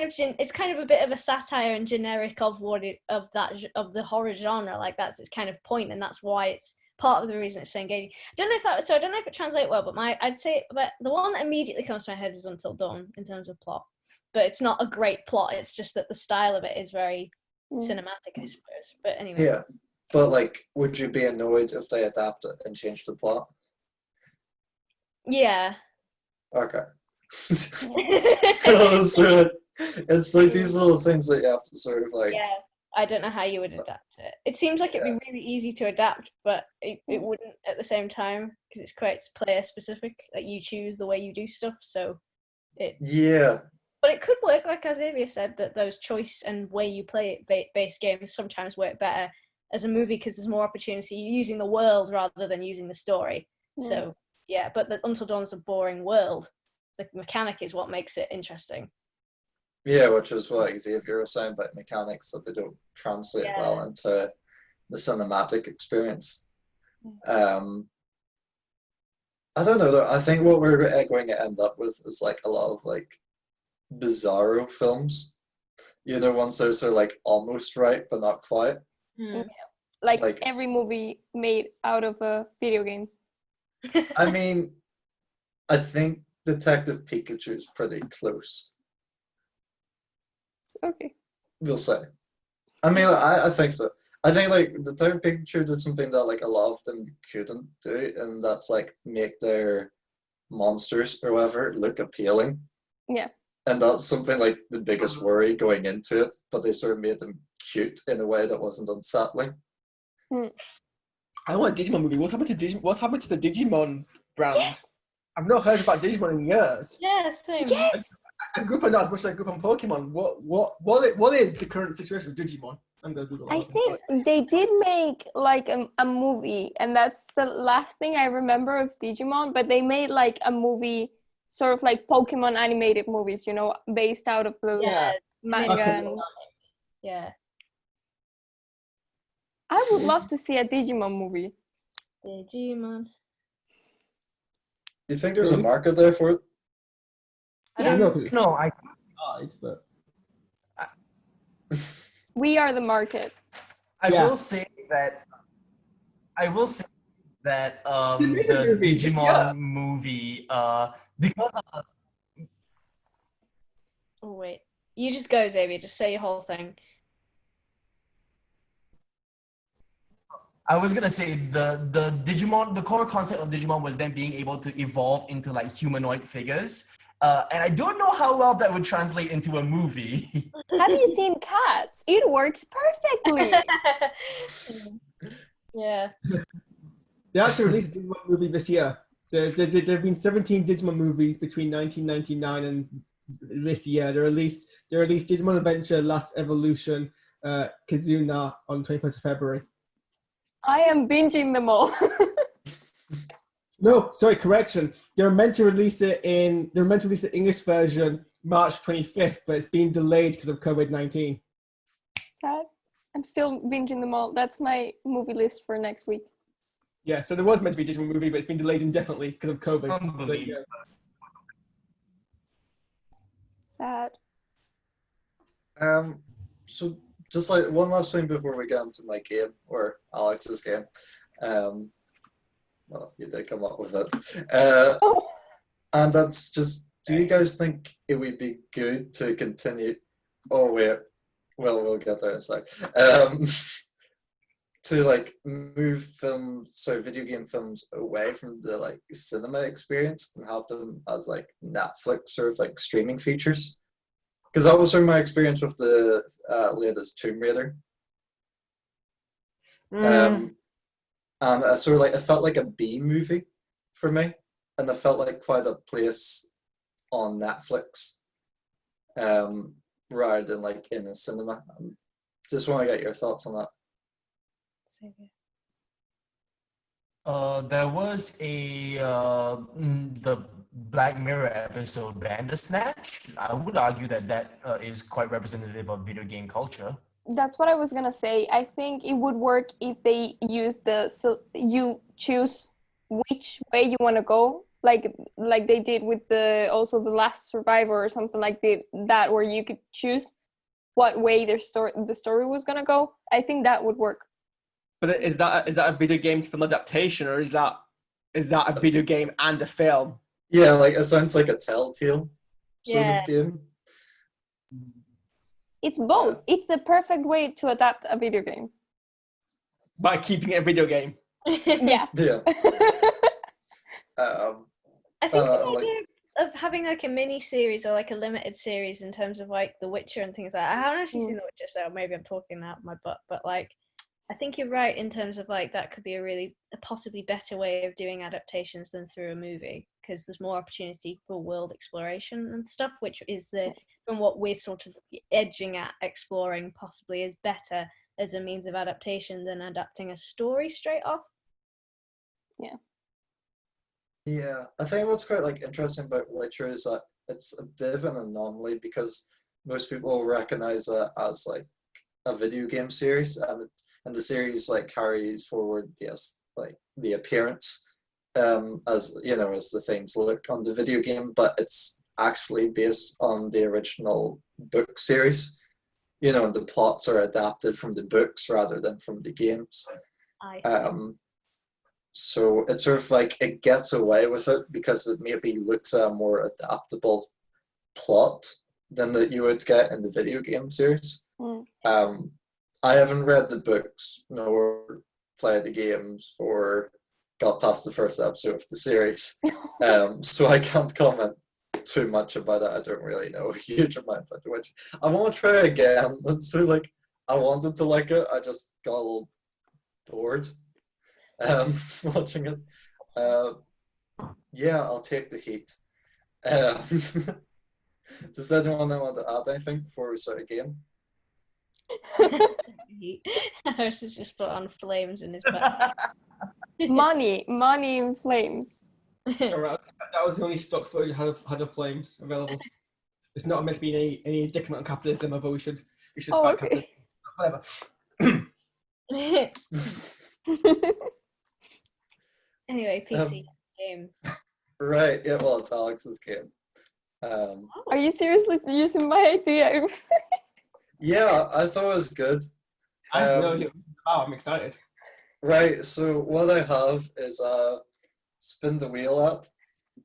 of a bit of a satire and generic of the horror genre. Like that's its kind of point, and that's why it's part of the reason it's so engaging. I don't know if it translates well, but I'd say but the one that immediately comes to my head is Until Dawn in terms of plot. But it's not a great plot. It's just that the style of it is very cinematic, I suppose. But anyway. Yeah, but like, would you be annoyed if they adapt it and change the plot? Yeah. Okay. So it's like these little things that you have to sort of like. Yeah, I don't know how you would adapt it. It seems like it'd be really easy to adapt, but it wouldn't at the same time because it's quite player specific. Like you choose the way you do stuff, so it. Yeah. But it could work, like as Xavier said, that those choice and way you play it based games sometimes work better as a movie because there's more opportunity using the world rather than using the story. So yeah, but Until Dawn's a boring world. The mechanic is what makes it interesting. Yeah, which is what Xavier was saying about mechanics that they don't translate well into the cinematic experience. I don't know though. I think what we're going to end up with is like a lot of like bizarro films. You know, ones that are sort of like almost right but not quite. Like every movie made out of a video game. I mean, I think Detective Pikachu is pretty close. Okay. We'll say. I mean, I think so. I think like the third picture did something that like a lot of them couldn't do, and that's like make their monsters or whatever look appealing. Yeah. And that's something like the biggest worry going into it, but they sort of made them cute in a way that wasn't unsettling. I want a Digimon movie. What's happened to the Digimon brand? Yes. I've not heard about Digimon in years. Yeah, same. Yes. I grew up on that as much as I grew up on Pokemon. What is the current situation with Digimon? I'm gonna Google I that. think they did make like a movie, and that's the last thing I remember of Digimon. But they made like a movie, sort of like Pokemon animated movies, you know, based out of the Yeah. manga. Okay. And Yeah. I would love to see a Digimon movie. Digimon. Do you think there's a market there for it? I Yeah. don't know, 'cause No, I it's but We are the market. Yeah. will say that They made the a movie, Digimon movie because of Oh wait. You just go, Xavier. Just say your whole thing. I was gonna say the Digimon, the core concept of Digimon was them being able to evolve into like humanoid figures. And I don't know how well that would translate into a movie. Have you seen Cats? It works perfectly. Yeah. they actually released a Digimon movie this year. There have been 17 Digimon movies between 1999 and this year. They released Digimon Adventure Last Evolution, Kizuna on 21st of February. I am binging them all. No, sorry, correction. They're meant to release the English version March 25th, but it's been delayed because of COVID-19. Sad. I'm still binging them all. That's my movie list for next week. Yeah, so there was meant to be a Digimon movie, but it's been delayed indefinitely because of COVID. But, Unbelievable. Sad. So just like one last thing before we get into my game or Alex's game. Well, you did come up with it. Oh. And that's just, do you guys think it would be good to continue? Oh wait, well, we'll get there in a sec. To like move video game films away from the like cinema experience and have them as like Netflix sort of like streaming features. Because that was sort of my experience with the latest Tomb Raider. And I sort of like, it felt like a B movie for me, and it felt like quite a place on Netflix, rather than like in a cinema. Just want to get your thoughts on that. There was the Black Mirror episode Bandersnatch. I would argue that is quite representative of video game culture. That's what I was gonna say. I think it would work if they use you choose which way you want to go, like they did with the Last Survivor or something like that, where you could choose what way the story was gonna go. I think that would work. But is that a video game film adaptation, or is that a video game and a film? Yeah, like it sounds like a Telltale sort Yeah. of game. It's both. It's the perfect way to adapt a video game. By keeping it a video game. Yeah. Yeah. I think the like, idea of having like a mini series or like a limited series in terms of like The Witcher and things like that. I haven't actually seen The Witcher, so maybe I'm talking out my butt, but like I think you're right in terms of like that could be a possibly better way of doing adaptations than through a movie, because there's more opportunity for world exploration and stuff, which is from what we're sort of edging at exploring possibly is better as a means of adaptation than adapting a story straight off. yeah, I think what's quite like interesting about Witcher is that it's a bit of an anomaly because most people recognize it as like a video game series, and the series like carries forward the appearance as you know, as the things look on the video game, but it's actually based on the original book series, you know, and the plots are adapted from the books rather than from the games. I see. So it's sort of like it gets away with it because it maybe looks at a more adaptable plot than that you would get in the video game series. And I haven't read the books nor played the games or got past the first episode of the series. So I can't comment too much about it. I don't really know a huge amount about which I want to try again. So like I wanted to like it. I just got a little bored watching it. Yeah, I'll take the heat. Does anyone want to add anything before we start a game? Haaris has just put on flames in his back. money in flames. Alright, that was the only stock footage I had of flames available. It's not meant to be any decrement on capitalism, although we should fight Okay. capitalism. Whatever. Anyway, PT game. Right, yeah, well, it's Alex's game. Are you seriously using my idea? Yeah, I thought it was good. I have no idea what this is about. I'm excited. Right, so what I have is a spin the wheel app.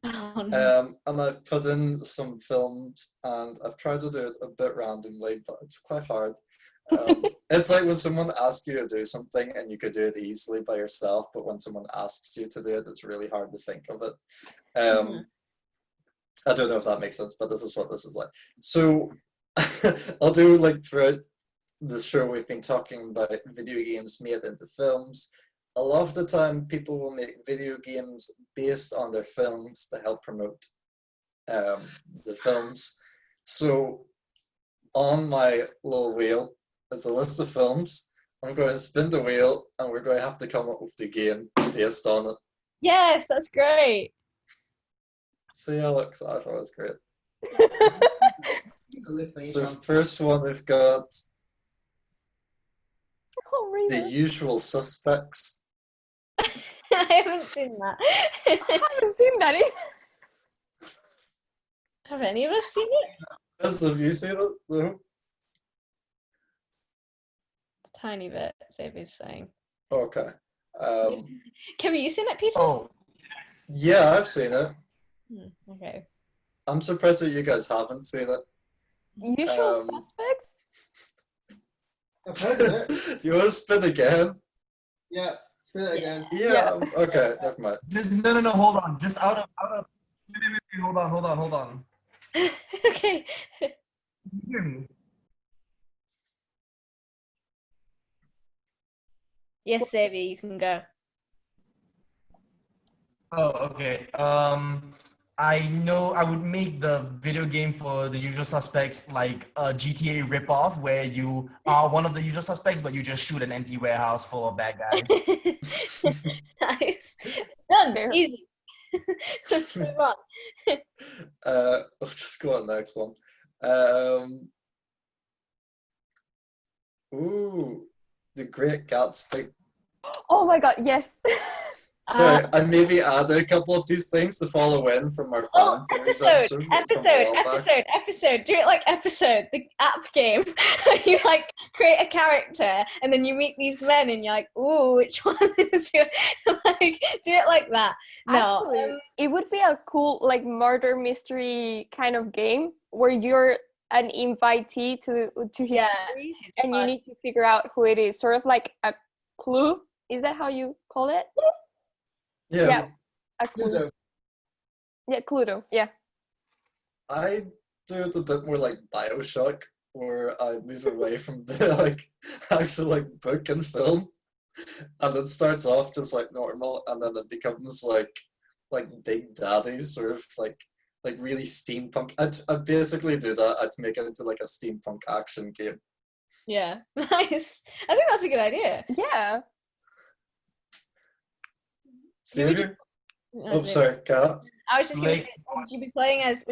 Oh, no. And I've put in some films and I've tried to do it a bit randomly, but it's quite hard. It's like when someone asks you to do something and you could do it easily by yourself, but when someone asks you to do it, it's really hard to think of it. I don't know if that makes sense, but this is what this is like. So I'll do like throughout the show we've been talking about video games made into films. A lot of the time people will make video games based on their films to help promote the films. So on my little wheel is a list of films. I'm going to spin the wheel and we're going to have to come up with the game based on it. Yes, that's great. So yeah, looks, I thought it was great. Listening, So first one we've got Oh, really? The Usual Suspects. I haven't seen that. I haven't seen that either. Have any of us seen it? Yes, have you seen it? No? Tiny bit, Xavier's saying. Okay. Kevin, you seen it, Peter? Oh, yes. Yeah, I've seen it. Okay. I'm surprised that you guys haven't seen it. Usual suspects? I've heard of it. Do you want to spin again? Yeah, spin it again. Yeah. Okay, never mind. No, hold on. Just out of wait, hold on. Okay. Can you hear me? Yes, Xavier, you can go. Oh, okay. I know I would make the video game for The Usual Suspects like a GTA ripoff where you are one of the usual suspects, but you just shoot an empty warehouse full of bad guys. Nice. Done. Fair. Easy. Let's move on. I'll just go on the next one. Ooh, The Great Gatsby. Oh my god, yes. Sorry, I maybe added a couple of these things to follow in from our Oh, fan theories episode. from a while back. Do it like episode, the app game. You like create a character and then you meet these men and you're like, ooh, which one is it? Like, do it like that. No. Actually, it would be a cool like murder mystery kind of game where you're an invitee to his party and you need to figure out who it is. Sort of like a clue. Is that how you call it? Yeah. A clue. Cluedo. Yeah, Cluedo. Yeah. I do it a bit more like BioShock, where I move away from the like actual like book and film, and it starts off just like normal, and then it becomes like Big Daddy, sort of like really steampunk. I'd basically do that. I'd make it into like a steampunk action game. Yeah. Nice. I think that's a good idea. Yeah. Xavier? Oh, sorry, Kat. I was just going to say, would you be playing as?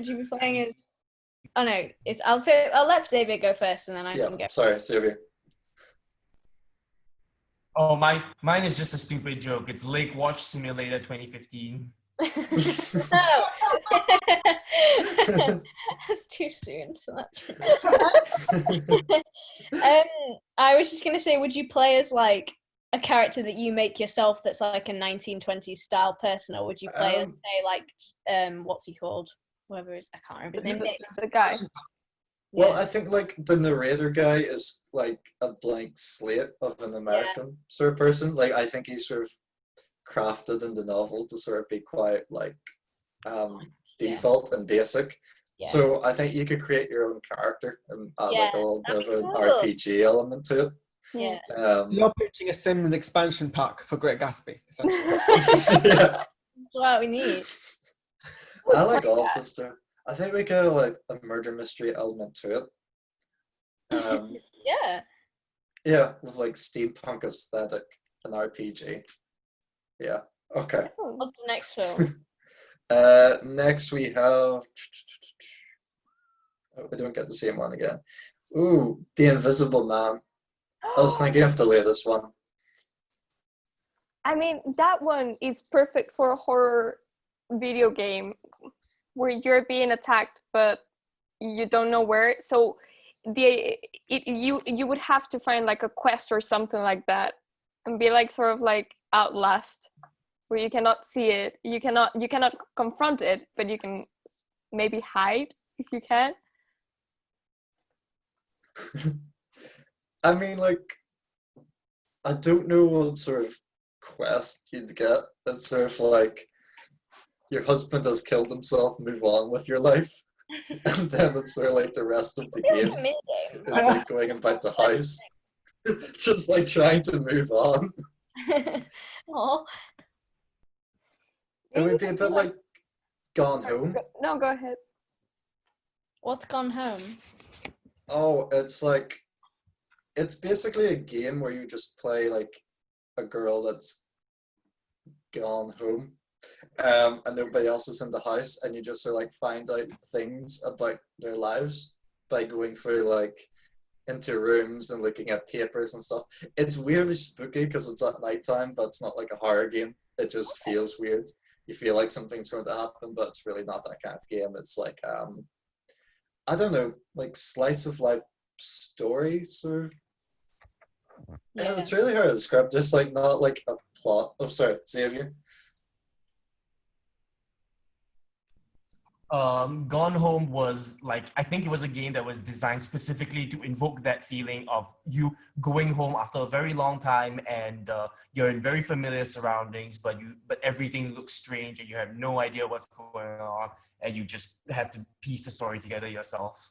Oh no, I'll let Xavier go first, and then I can go. Sorry, Xavier. Oh, mine is just a stupid joke. It's Lake Watch Simulator 2015. No. That's too soon for that. I was just gonna say, would you play as like a character that you make yourself that's like a 1920s style person, or would you play as say like what's he called? Whoever is, I can't remember his name. The guy. Well, Yeah. I think like the narrator guy is like a blank slate of an American sort of person. Like I think he's sort of crafted in the novel to sort of be quite like Yeah. default and basic. Yeah. So I think you could create your own character and add like a Yeah, little bit that'd of be an cool. RPG element to it. Yeah. You're pitching a Sims expansion pack for Great Gatsby, essentially. Yeah. That's what we need. I like all of this stuff. I think we got like a murder mystery element to it. Yeah. Yeah, with like steampunk aesthetic and RPG. Yeah. Okay. What's the next film? Next we have. Oh, we don't get the same one again. Ooh, The Invisible Man. I was thinking of the latest one. I mean, that one is perfect for a horror video game where you're being attacked, but you don't know where. So you would have to find like a quest or something like that, and be like sort of like Outlast, where you cannot see it, you cannot confront it, but you can maybe hide if you can. I mean, like, I don't know what sort of quest you'd get. It's sort of like your husband has killed himself, move on with your life. And then it's sort of like the rest of the game is like going about the house. Just like trying to move on. Oh, It would be a bit like Gone Home. No, go ahead. what's Gone Home? Oh, it's basically a game where you just play like a girl that's gone home, and nobody else is in the house, and you just sort of like find out things about their lives by going through like into rooms and looking at papers and stuff. It's weirdly spooky because it's at nighttime, but it's not like a horror game. It just feels weird. You feel like something's going to happen, but it's really not that kind of game. It's like I don't know, like slice of life story sort of. Yeah, it's really hard to describe. Just like not like a plot. Oh, sorry, Xavier. Gone Home was like, I think it was a game that was designed specifically to invoke that feeling of you going home after a very long time, and you're in very familiar surroundings, but everything looks strange and you have no idea what's going on, and you just have to piece the story together yourself.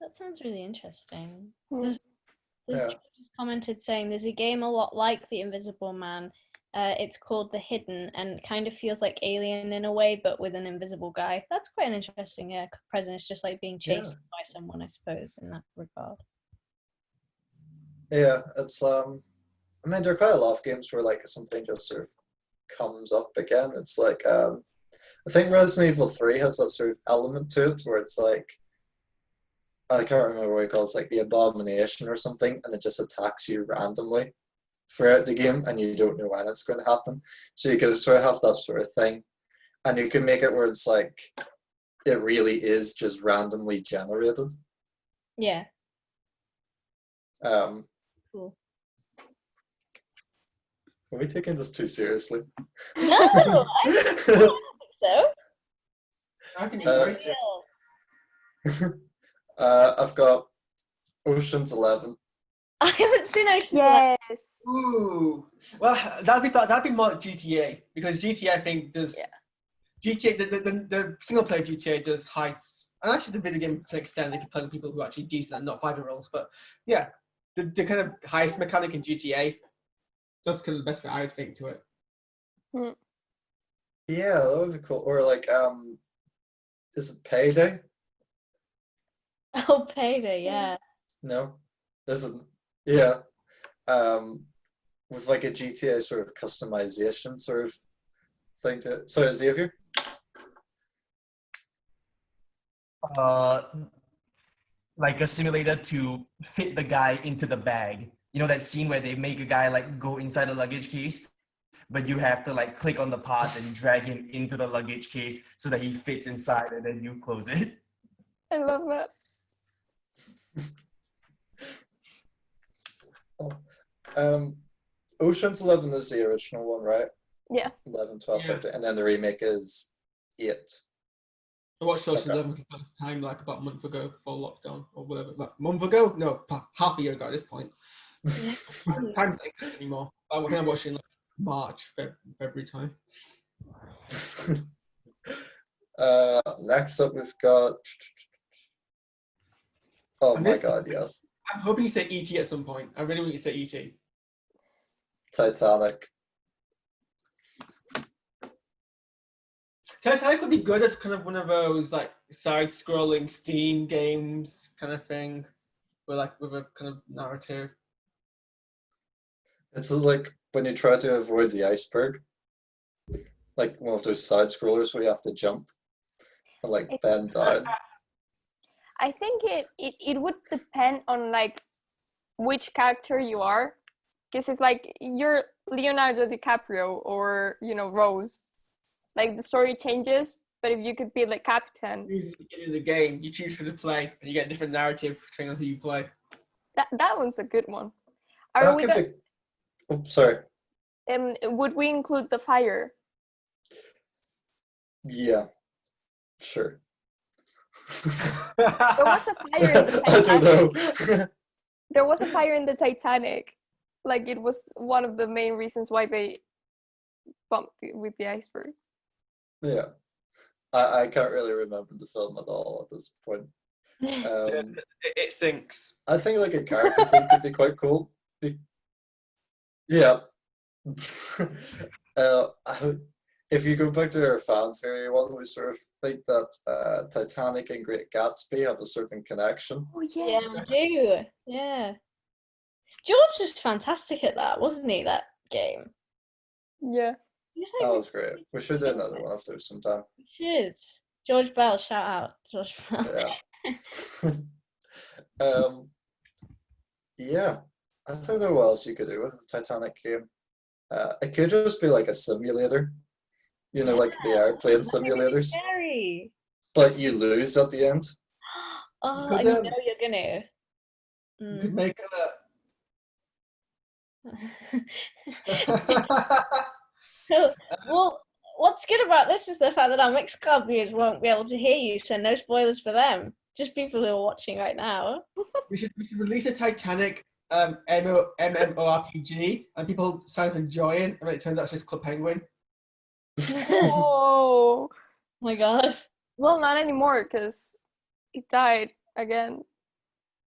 That sounds really interesting. Hmm. There's Yeah. just commented saying there's a game a lot like The Invisible Man. It's called The Hidden and kind of feels like Alien in a way, but with an invisible guy. That's quite an interesting present. It's just like being chased by someone, I suppose, in that regard. Yeah, it's I mean there are quite a lot of games where like something just sort of comes up again. It's like I think Resident Evil 3 has that sort of element to it where it's like I can't remember what it calls, like the abomination or something, and it just attacks you randomly throughout the game, and you don't know when it's going to happen. So you can sort of have that sort of thing, and you can make it where it's like it really is just randomly generated. Yeah. Cool. Are we taking this too seriously? No, I don't think so. I can Uh, embrace it. Real. I've got Ocean's 11. I haven't seen Ocean's Yes. Ooh, well, that'd be more like GTA, because GTA I think does GTA the single player GTA does heists, and actually the video game to an extent if you play with people who are actually decent and not 5-year-olds. But yeah, the kind of heist mechanic in GTA, that's kind of the best way I would think to it. Yeah, that would be cool. Or like, is it Payday? Oh, Payday, yeah. No, this isn't. Yeah, with like a GTA sort of customization sort of thing to it. So Xavier? Like a simulator to fit the guy into the bag. You know that scene where they make a guy like go inside a luggage case, but you have to like click on the part and drag him into the luggage case so that he fits inside, and then you close it. I love that. Ocean's 11 is the original one, right? Yeah. 11, 12, Yeah. 13, and then the remake is 8. I watched Social Okay. Dilemma for the first time like about a month ago before lockdown or whatever. Like, a month ago? No, half a year ago at this point. Time doesn't exist anymore. I think I watched it in like March, February time. Next up, we've got. Oh And my this- god, yes. I'm hoping you say E.T. at some point. I really want you to say E.T. Titanic. Titanic would be good as kind of one of those like side-scrolling Steam games kind of thing, with a kind of narrative. It's like when you try to avoid the iceberg, like one of those side scrollers where you have to jump and like bend down. I think it would depend on like which character you are, because if like you're Leonardo DiCaprio or Rose, like the story changes. But if you could be like Captain, Usually in the game, you choose who to play, and you get a different narrative depending on who you play. that one's a good one. That Are we could be. Oh, sorry. would we include the fire? Yeah. Sure. There was a fire in the I don't Titanic. know. There was a fire in the Titanic. Like it was one of the main reasons why they bumped with the iceberg. Yeah. I can't really remember the film at all at this point. It sinks. I think like a character film could be quite cool. Yeah. If you go back to our fan theory one, we sort of think that Titanic and Great Gatsby have a certain connection. Oh Yeah, yes. we do. Yeah. George was fantastic at that, wasn't he? That game. Yeah. He was That like, was great. We should do another one of those sometime. we should. George Bell, shout out, George Bell. Yeah. Yeah. I don't know what else you could do with the Titanic game. It could just be like a simulator. Like the airplane That'd be really simulators. scary. But you lose at the end. Oh, could, and you um, know you're gonna. You could make So, well, what's good about this is the fact that our mixed club viewers won't be able to hear you, so no spoilers for them. Just people who are watching right now. we should release a Titanic MMORPG, and people sign up and join, and it turns out it's just Club Penguin. Oh. Oh my god. Well, not anymore because it died again.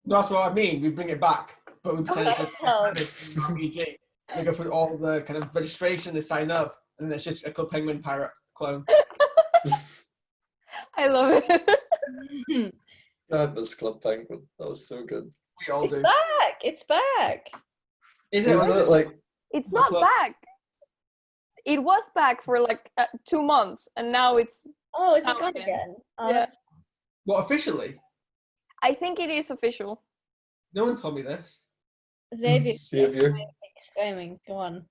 That's what I mean. We bring it back, but we pretend it's a Oh. Titanic RPG. They go through all the kind of registration, they sign up, and then it's just a Club Penguin pirate clone. I love it. I miss Club Penguin. That was so good. We all It's do. back. It's back. Is Is it like It's The not club- back. It was back for like 2 months, and now it's. Oh, is it Now gone again. again? Oh, Yeah. that's- what officially? I think it is official. No one told me this. Xavier. Xavier? Exclaiming. Go on.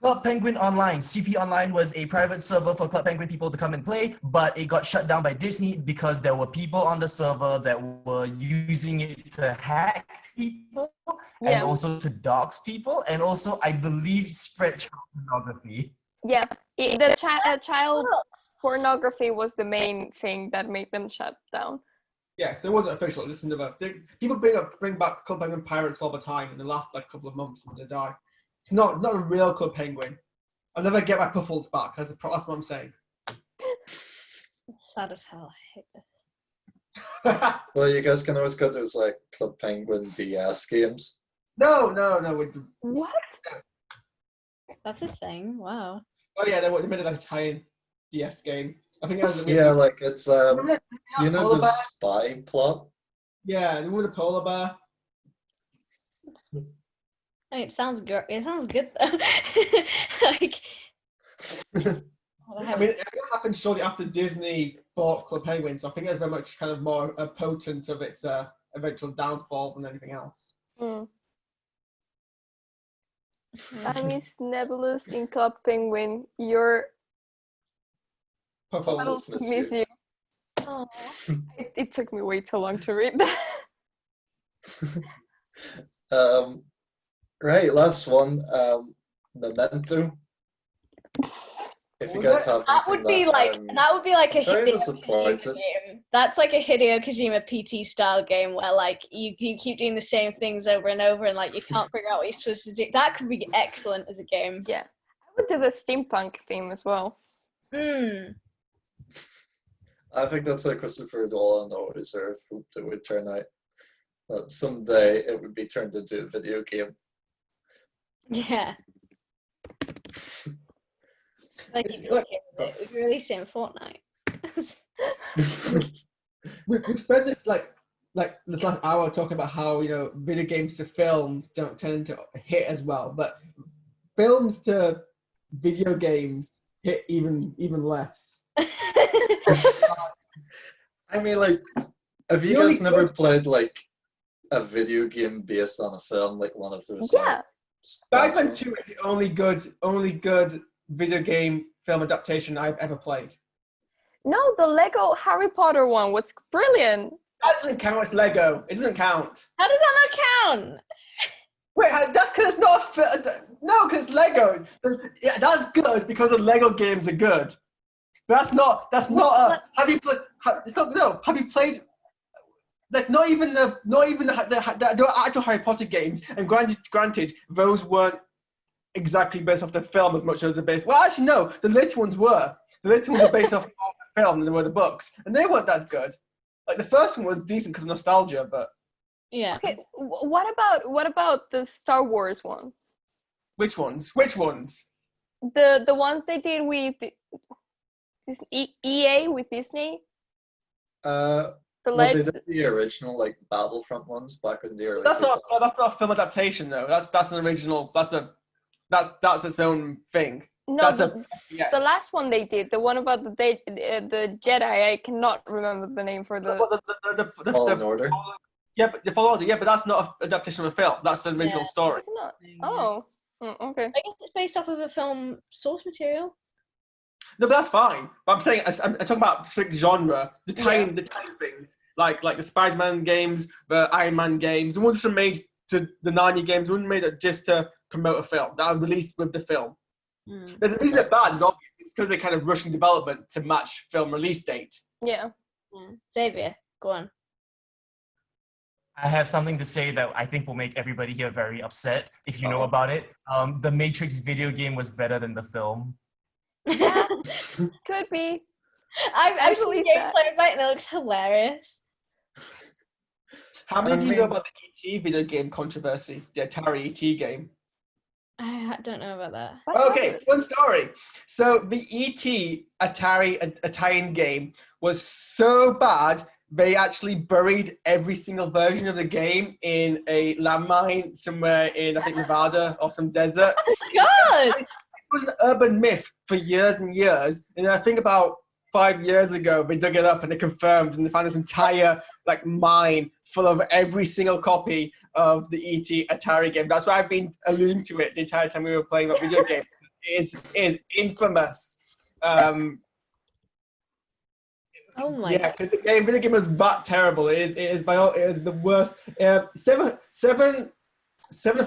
Club Penguin Online. CP Online was a private server for Club Penguin people to come and play, but it got shut down by Disney because there were people on the server that were using it to hack people and Yeah. also to dox people, and also, I believe, spread child pornography. Yeah. Child pornography was the main thing that made them shut down. Yeah, so it wasn't official. Just another. People bring back Club Penguin pirates all the time in the last like couple of months when they die. It's not a real Club Penguin. I'll never get my puffles back. That's what I'm saying. It's sad as hell. I hate this. well, you guys can always get those like Club Penguin DS games. No. What? That's a thing. Wow. Oh yeah, they made an Italian DS game. I think it was. Yeah, like it's Remember that polar the bear? spy plot. Yeah, the one with the polar bear. I mean, it sounds good. It sounds good though. Like. I mean, it happened shortly after Disney bought Club Penguin, so I think it's very much kind of more potent of its eventual downfall than anything else. I miss Nebulous in Club Penguin. Your Puffles. puddles miss miss you. Oh. It took me way too long to read that. Right, last one. Memento. if you Was guys it? haven't That seen would be like um, that would be like a very Hideo disappointed. Kojima game. That's like a Hideo Kojima PT style game where like you keep doing the same things over and over and like you can't figure out what you're supposed to do. That could be excellent as a game. Yeah, I would do the steampunk theme as well. I think that's what Christopher Nolan always sort of hoped it would turn out. That someday it would be turned into a video game. Yeah. Like, It's like- we release it in Fortnite. We've spent this like this last hour talking about how video games to films don't tend to hit as well, but films to video games hit even less. I mean, like, have you The only guys never good- played like a video game based on a film, like one of those? Yeah. Spider-Man 2 is the only good video game film adaptation I've ever played. No, the Lego Harry Potter one was brilliant. That doesn't count as Lego. It doesn't count. How does that not count? Wait, that because no, because Lego. Yeah, that's good because the Lego games are good. But that's not a. Have you played? It's not no. Have you played? Like not even the actual Harry Potter games. And granted, those weren't exactly based off the film as much as the base. Well, actually, no. The later ones were. The later ones were based off the film, and they were the books, and they weren't that good. Like the first one was decent because of nostalgia, but Yeah. Okay, what about the Star Wars one? which ones? Which ones? The ones they did with EA with Disney. Well, The they leg. did the original like Battlefront ones back in the early. That's not 2000s. a film adaptation though. That's an original. That's its own thing. No, That's the last one they did, the one about the Jedi. I cannot remember the name for the. Fallen Order. Yeah, but the Fallen Order. Yeah, but that's not an adaptation of a film. That's an original Yeah. story. It's not. Oh, okay. I guess it's based off of a film source material. No, but that's fine. But I'm saying I'm talking about specific genre, the tiny things like the Spider-Man games, the Iron Man games, the ones that were made to the Narnia games, the ones made just to promote a film that are released with the film. The reason they're bad is obvious. It's because they kind of rush in development to match film release date. Yeah. Xavier, go on. I have something to say that I think will make everybody here very upset if you know about it. The Matrix video game was better than the film. Yeah. Could be. I've seen believe that. gameplay of it and it looks hilarious. How many I of you know mean- about the ET video game controversy? The Atari ET game. I don't know about that. Okay, fun story. So the ET Atari Italian game was so bad they actually buried every single version of the game in a landmine somewhere in I think Nevada or some desert. God! It was an urban myth for years and years, and I think about 5 years ago they dug it up and they confirmed, and they found this entire like mine full of every single copy of the ET Atari game. That's why I've been alluding to it the entire time we were playing that video game. It is infamous. Oh my Yeah, god. because the video game was that terrible. It is the worst.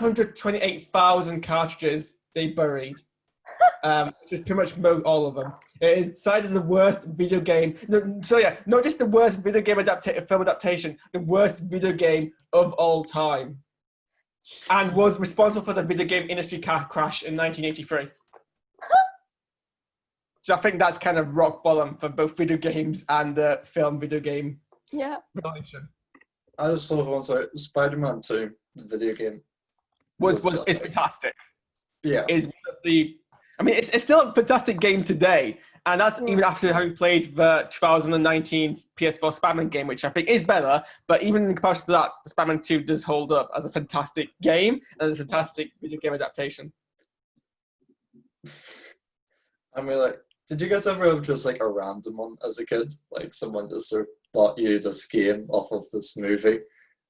728,000 cartridges they buried, which is pretty much all of them. It is cited as the worst video game. Not just the worst video game film adaptation, the worst video game of all time, and was responsible for the video game industry crash in 1983. So I think that's kind of rock bottom for both video games and the film video game Yeah. relation. I just love one. Sorry, Spider-Man 2, the video game. It's fantastic. Yeah. Is one of the. I mean, it's still a fantastic game today, and that's even after having played the 2019 PS4 Spider-Man game, which I think is better. But even in comparison to that, Spider-Man 2 does hold up as a fantastic game and a fantastic video game adaptation. I mean, like, did you guys ever have just like a random one as a kid? Like someone just sort of bought you this game off of this movie,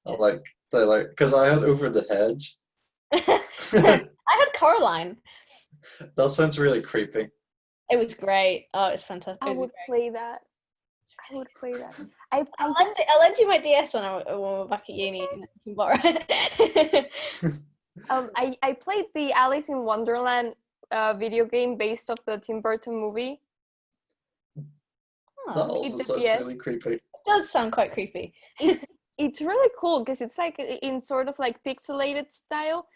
and like they like because I had Over the Hedge. I had Coraline. That sounds really creepy. It was great. Oh, it's fantastic. I would play that. I would play that. I'll lend you my DS when we're back at uni. And you can borrow it. I played the Alice in Wonderland video game based off the Tim Burton movie. That Oh, also It's- sounds yes. really creepy. it does sound quite creepy. It's really cool because it's like in sort of like pixelated style.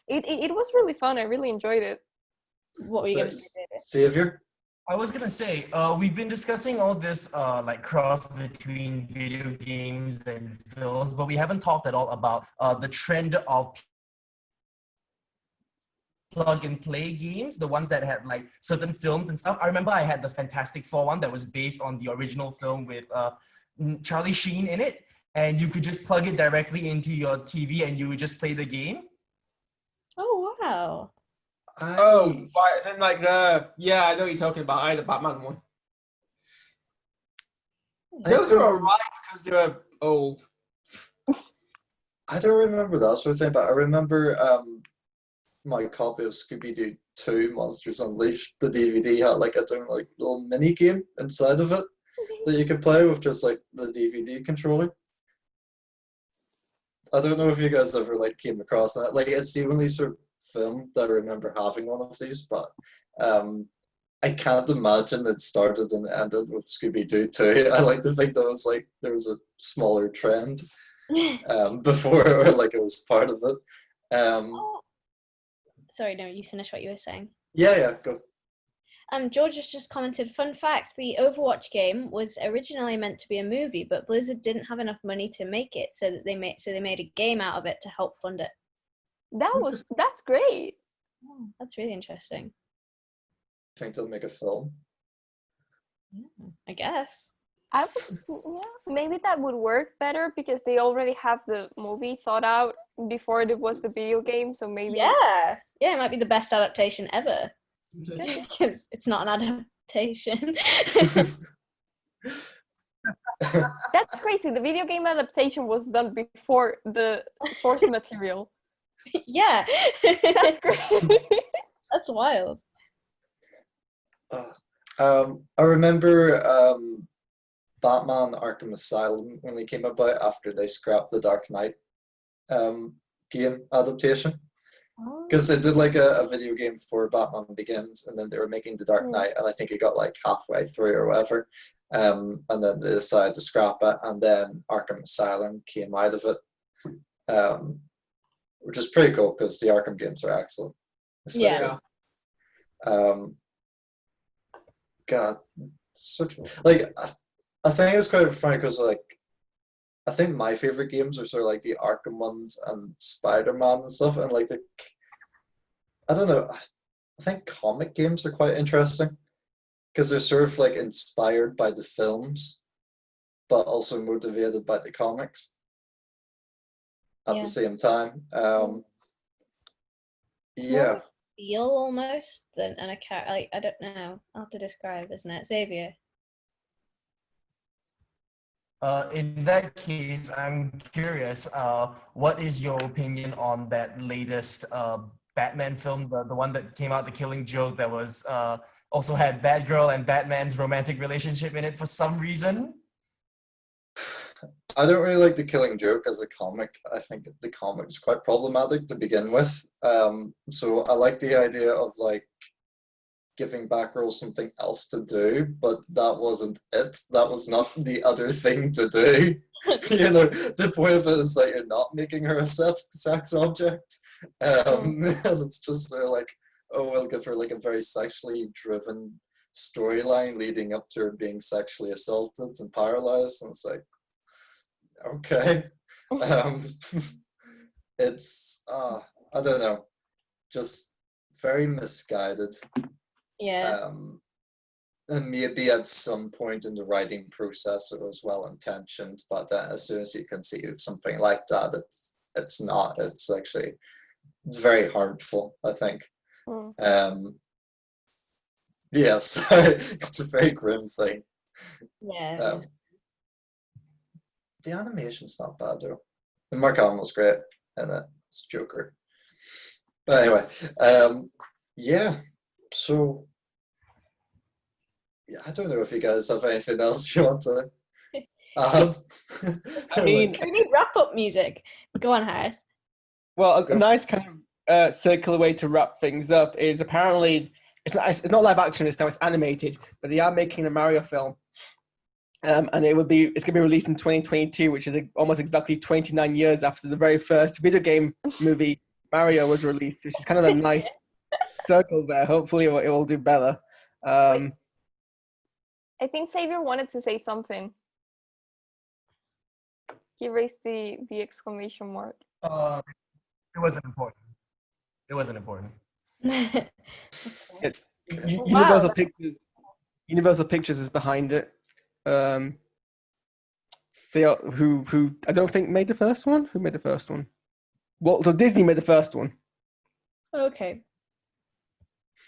It was really fun. I really enjoyed it. What were you So, going to say, David? Xavier? I was gonna say, we've been discussing all this like cross between video games and films, but we haven't talked at all about the trend of plug and play games, the ones that had like certain films and stuff. I remember I had the Fantastic Four one that was based on the original film with Charlie Sheen in it, and you could just plug it directly into your TV and you would just play the game. Oh, wow. Oh, right. Then like yeah, I know what you're talking about. I had a Batman one. Those are alright because they were old. I don't remember that sort of thing, but I remember my copy of Scooby-Doo 2 Monsters Unleashed. The DVD had like a little mini game inside of it that you could play with just like the DVD controller. I don't know if you guys ever like came across that. Like it's the only sort of film that I remember having one of these, but I can't imagine it started and ended with Scooby-Doo 2. I like to think that was like there was a smaller trend before or like it was part of it. Sorry, no, you finish what you were saying. Yeah, go. George has just commented, fun fact, the Overwatch game was originally meant to be a movie, but Blizzard didn't have enough money to make it, so they made a game out of it to help fund it. That's great. Oh, that's really interesting. Think they'll make a film? Yeah, I guess. Maybe that would work better because they already have the movie thought out before it was the video game, so maybe Yeah, it might be the best adaptation ever. Because it's not an adaptation. that's crazy. The video game adaptation was done before the source material. Yeah. That's great. That's wild. I remember Batman Arkham Asylum when they came about after they scrapped the Dark Knight game adaptation. Because they did like a video game for Batman Begins, and then they were making The Dark Knight, and I think it got like halfway through or whatever, and then they decided to scrap it, and then Arkham Asylum came out of it, which is pretty cool because the Arkham games are excellent. So, Yeah. God, like I think it's kind of funny because like I think my favorite games are sort of like the Arkham ones and Spider-Man and stuff, and like I don't know, I think comic games are quite interesting because they're sort of like inspired by the films, but also motivated by the comics at the same time. Yeah. Feel almost than a cat. Like I don't know how to describe, isn't it, Xavier? In that case, I'm curious, what is your opinion on that latest Batman film, the one that came out, The Killing Joke, that was also had Batgirl and Batman's romantic relationship in it for some reason? I don't really like The Killing Joke as a comic. I think the comic is quite problematic to begin with. So I like the idea of like giving Batgirl something else to do, but that wasn't it. That was not the other thing to do. You know, the point of it is that you're not making her a sex object. It's just sort of like, oh, we'll give her like a very sexually driven storyline leading up to her being sexually assaulted and paralyzed, and it's like, okay. It's I don't know, just very misguided. Yeah. And maybe at some point in the writing process it was well intentioned, but as soon as you conceive something like that, it's not. It's actually very harmful, I think. Yeah, sorry, it's a very grim thing. Yeah. The animation's not bad though. And Mark Hamill's great in it. It's Joker. But anyway, yeah. So yeah, I don't know if you guys have anything else you want to add. I mean, We need wrap-up music. Go on, Haaris. well, a nice kind of circular way to wrap things up is apparently it's not live action. It's animated, but they are making a Mario film, and it's gonna be released in 2022, which is almost exactly 29 years after the very first video game movie Mario was released, which is kind of a nice circle there. Hopefully, it will do better. I think Xavier wanted to say something. He raised the exclamation mark. It wasn't important. It wasn't important. It's Wow. Universal Pictures is behind it. They are who I don't think made the first one. Who made the first one? Well, so Disney made the first one. Okay.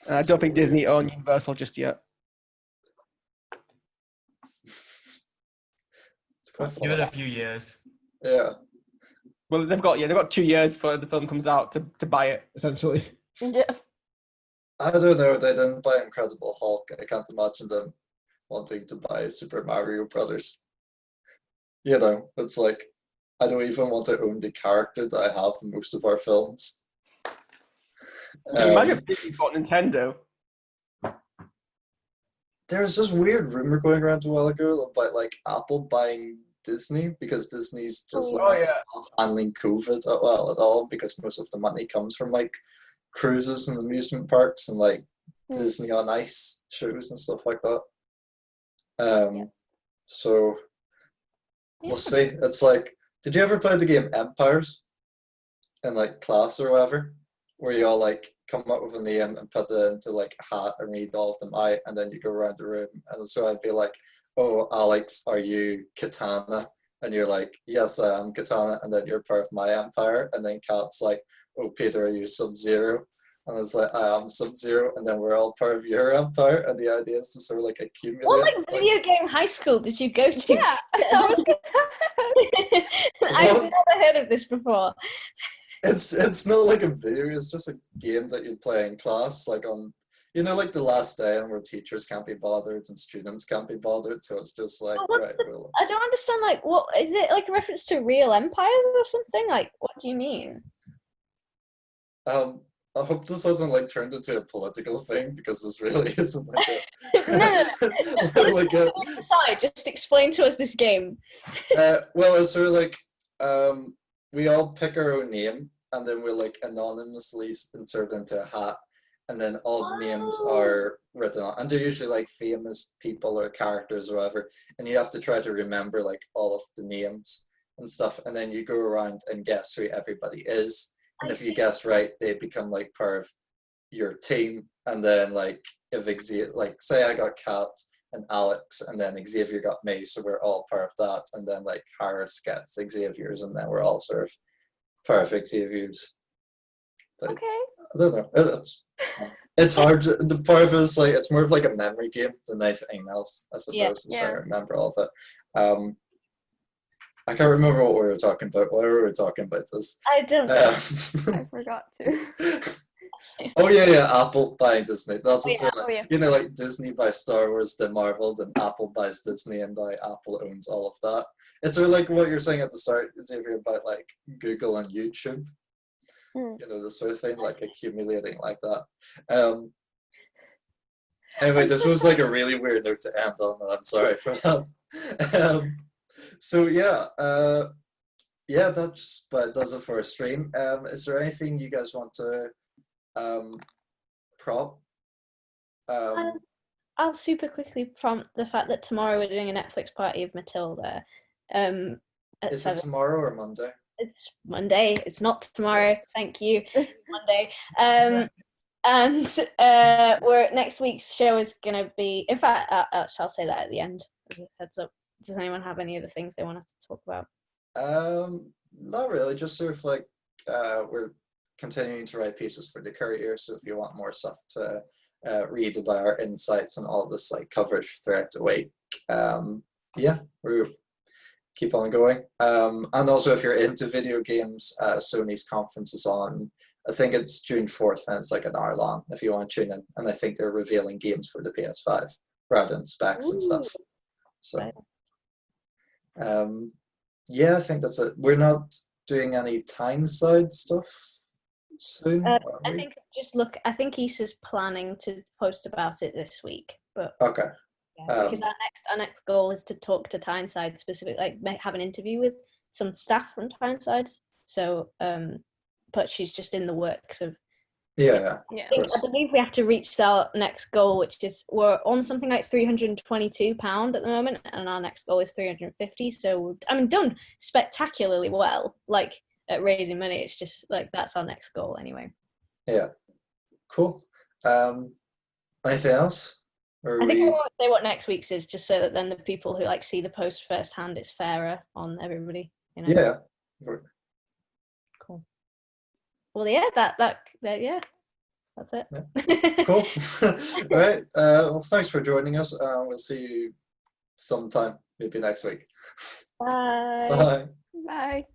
I don't think Disney own Universal just yet. It's quite Give it fun. a few years. Yeah. Well, they've got 2 years before the film comes out to buy it, essentially. Yeah. I don't know. They didn't buy Incredible Hulk. I can't imagine them wanting to buy Super Mario Brothers. You know, it's like I don't even want to own the character that I have in most of our films. Imagine if Disney bought Nintendo. There's this weird rumor going around a while ago about like Apple buying Disney because Disney's just like not handling COVID well at all because most of the money comes from like cruises and amusement parks and like Disney on Ice shows and stuff like that. So we'll see. It's like, did you ever play the game Empires in like class or whatever, where you all like come up with a name and put it into like a hat and read all of them out, and then you go around the room, and so I'd be like, "Oh, Alex, are you Katana?" And you're like, "Yes, I am Katana," and then you're part of my empire, and then Kat's like, "Oh, Peter, are you Sub-Zero?" And it's like, "I am Sub-Zero," and then we're all part of your empire, and the idea is to sort of like accumulate. What like video game high school did you go to? Yeah. I've never heard of this before. It's not like a video, it's just a game that you play in class, like on, you know, like the last day and where teachers can't be bothered and students can't be bothered, so it's just like, right, well, I don't understand, like, what is it, like a reference to real empires or something? Like, what do you mean? I hope this hasn't like turned into a political thing because this really isn't like a No. like a Aside, just explain to us this game. well, it's sort of like we all pick our own name and then we're like anonymously inserted into a hat, and then all the names are written on, and they're usually like famous people or characters or whatever, and you have to try to remember like all of the names and stuff, and then you go around and guess who everybody is, and if you guess right, they become like part of your team, and then like if Xavier, like say I got Kat and Alex, and then Xavier got me, so we're all part of that, and then like Haaris gets Xavier's, and then we're all sort of part of Xavier's. Like, Okay. I don't know. It's hard. The part of it is like it's more of like a memory game than anything else, I suppose. Yeah. It's trying to remember all of it. I can't remember what we were talking about. Why were we talking about this? I don't know. I forgot to. Oh yeah, Apple buying Disney. That's Yeah. you know, like Disney buys Star Wars, then Marvel, then Apple buys Disney, and now Apple owns all of that. It's sort of like what you're saying at the start, Xavier, about like Google and YouTube. You know, this sort of thing, like accumulating like that. Anyway, this was like a really weird note to end on, and I'm sorry for that. So yeah, that just about does it for a stream. Is there anything you guys want to prompt? I'll super quickly prompt the fact that tomorrow we're doing a Netflix party of Matilda. At Is 7. it tomorrow or Monday? It's Monday. It's not tomorrow. Thank you. Monday. And we're next week's show is gonna be. In fact, I'll say that at the end as a heads up. Does anyone have any other things they want us to talk about? Not really. Just sort of like we're continuing to write pieces for the Courier. So if you want more stuff to read about our insights and all this like coverage throughout the week, we keep on going. And also, if you're into video games, Sony's conference is on. I think it's June 4th, and it's like an hour long. If you want to tune in, and I think they're revealing games for the PS5 rather than specs and stuff. So, I think that's it. We're not doing any Tyneside stuff soon. I maybe? think I think Issa's planning to post about it this week, but Okay. because our next goal is to talk to Tyneside specifically, like have an interview with some staff from Tyneside. So, but she's just in the works of. Yeah. Yeah. I believe we have to reach our next goal, which is we're on something like £322 at the moment, and our next goal is 350. So we've, done spectacularly well, like at raising money. It's just like that's our next goal anyway. Yeah. Cool. Anything else? Or I think I won't say what next week's is, just so that then the people who like see the post firsthand, it's fairer on everybody. You know? Yeah. Cool. Well, yeah, yeah, that's it. Yeah. Cool. All right. Well, thanks for joining us. We'll see you sometime, maybe next week. Bye. Bye. Bye.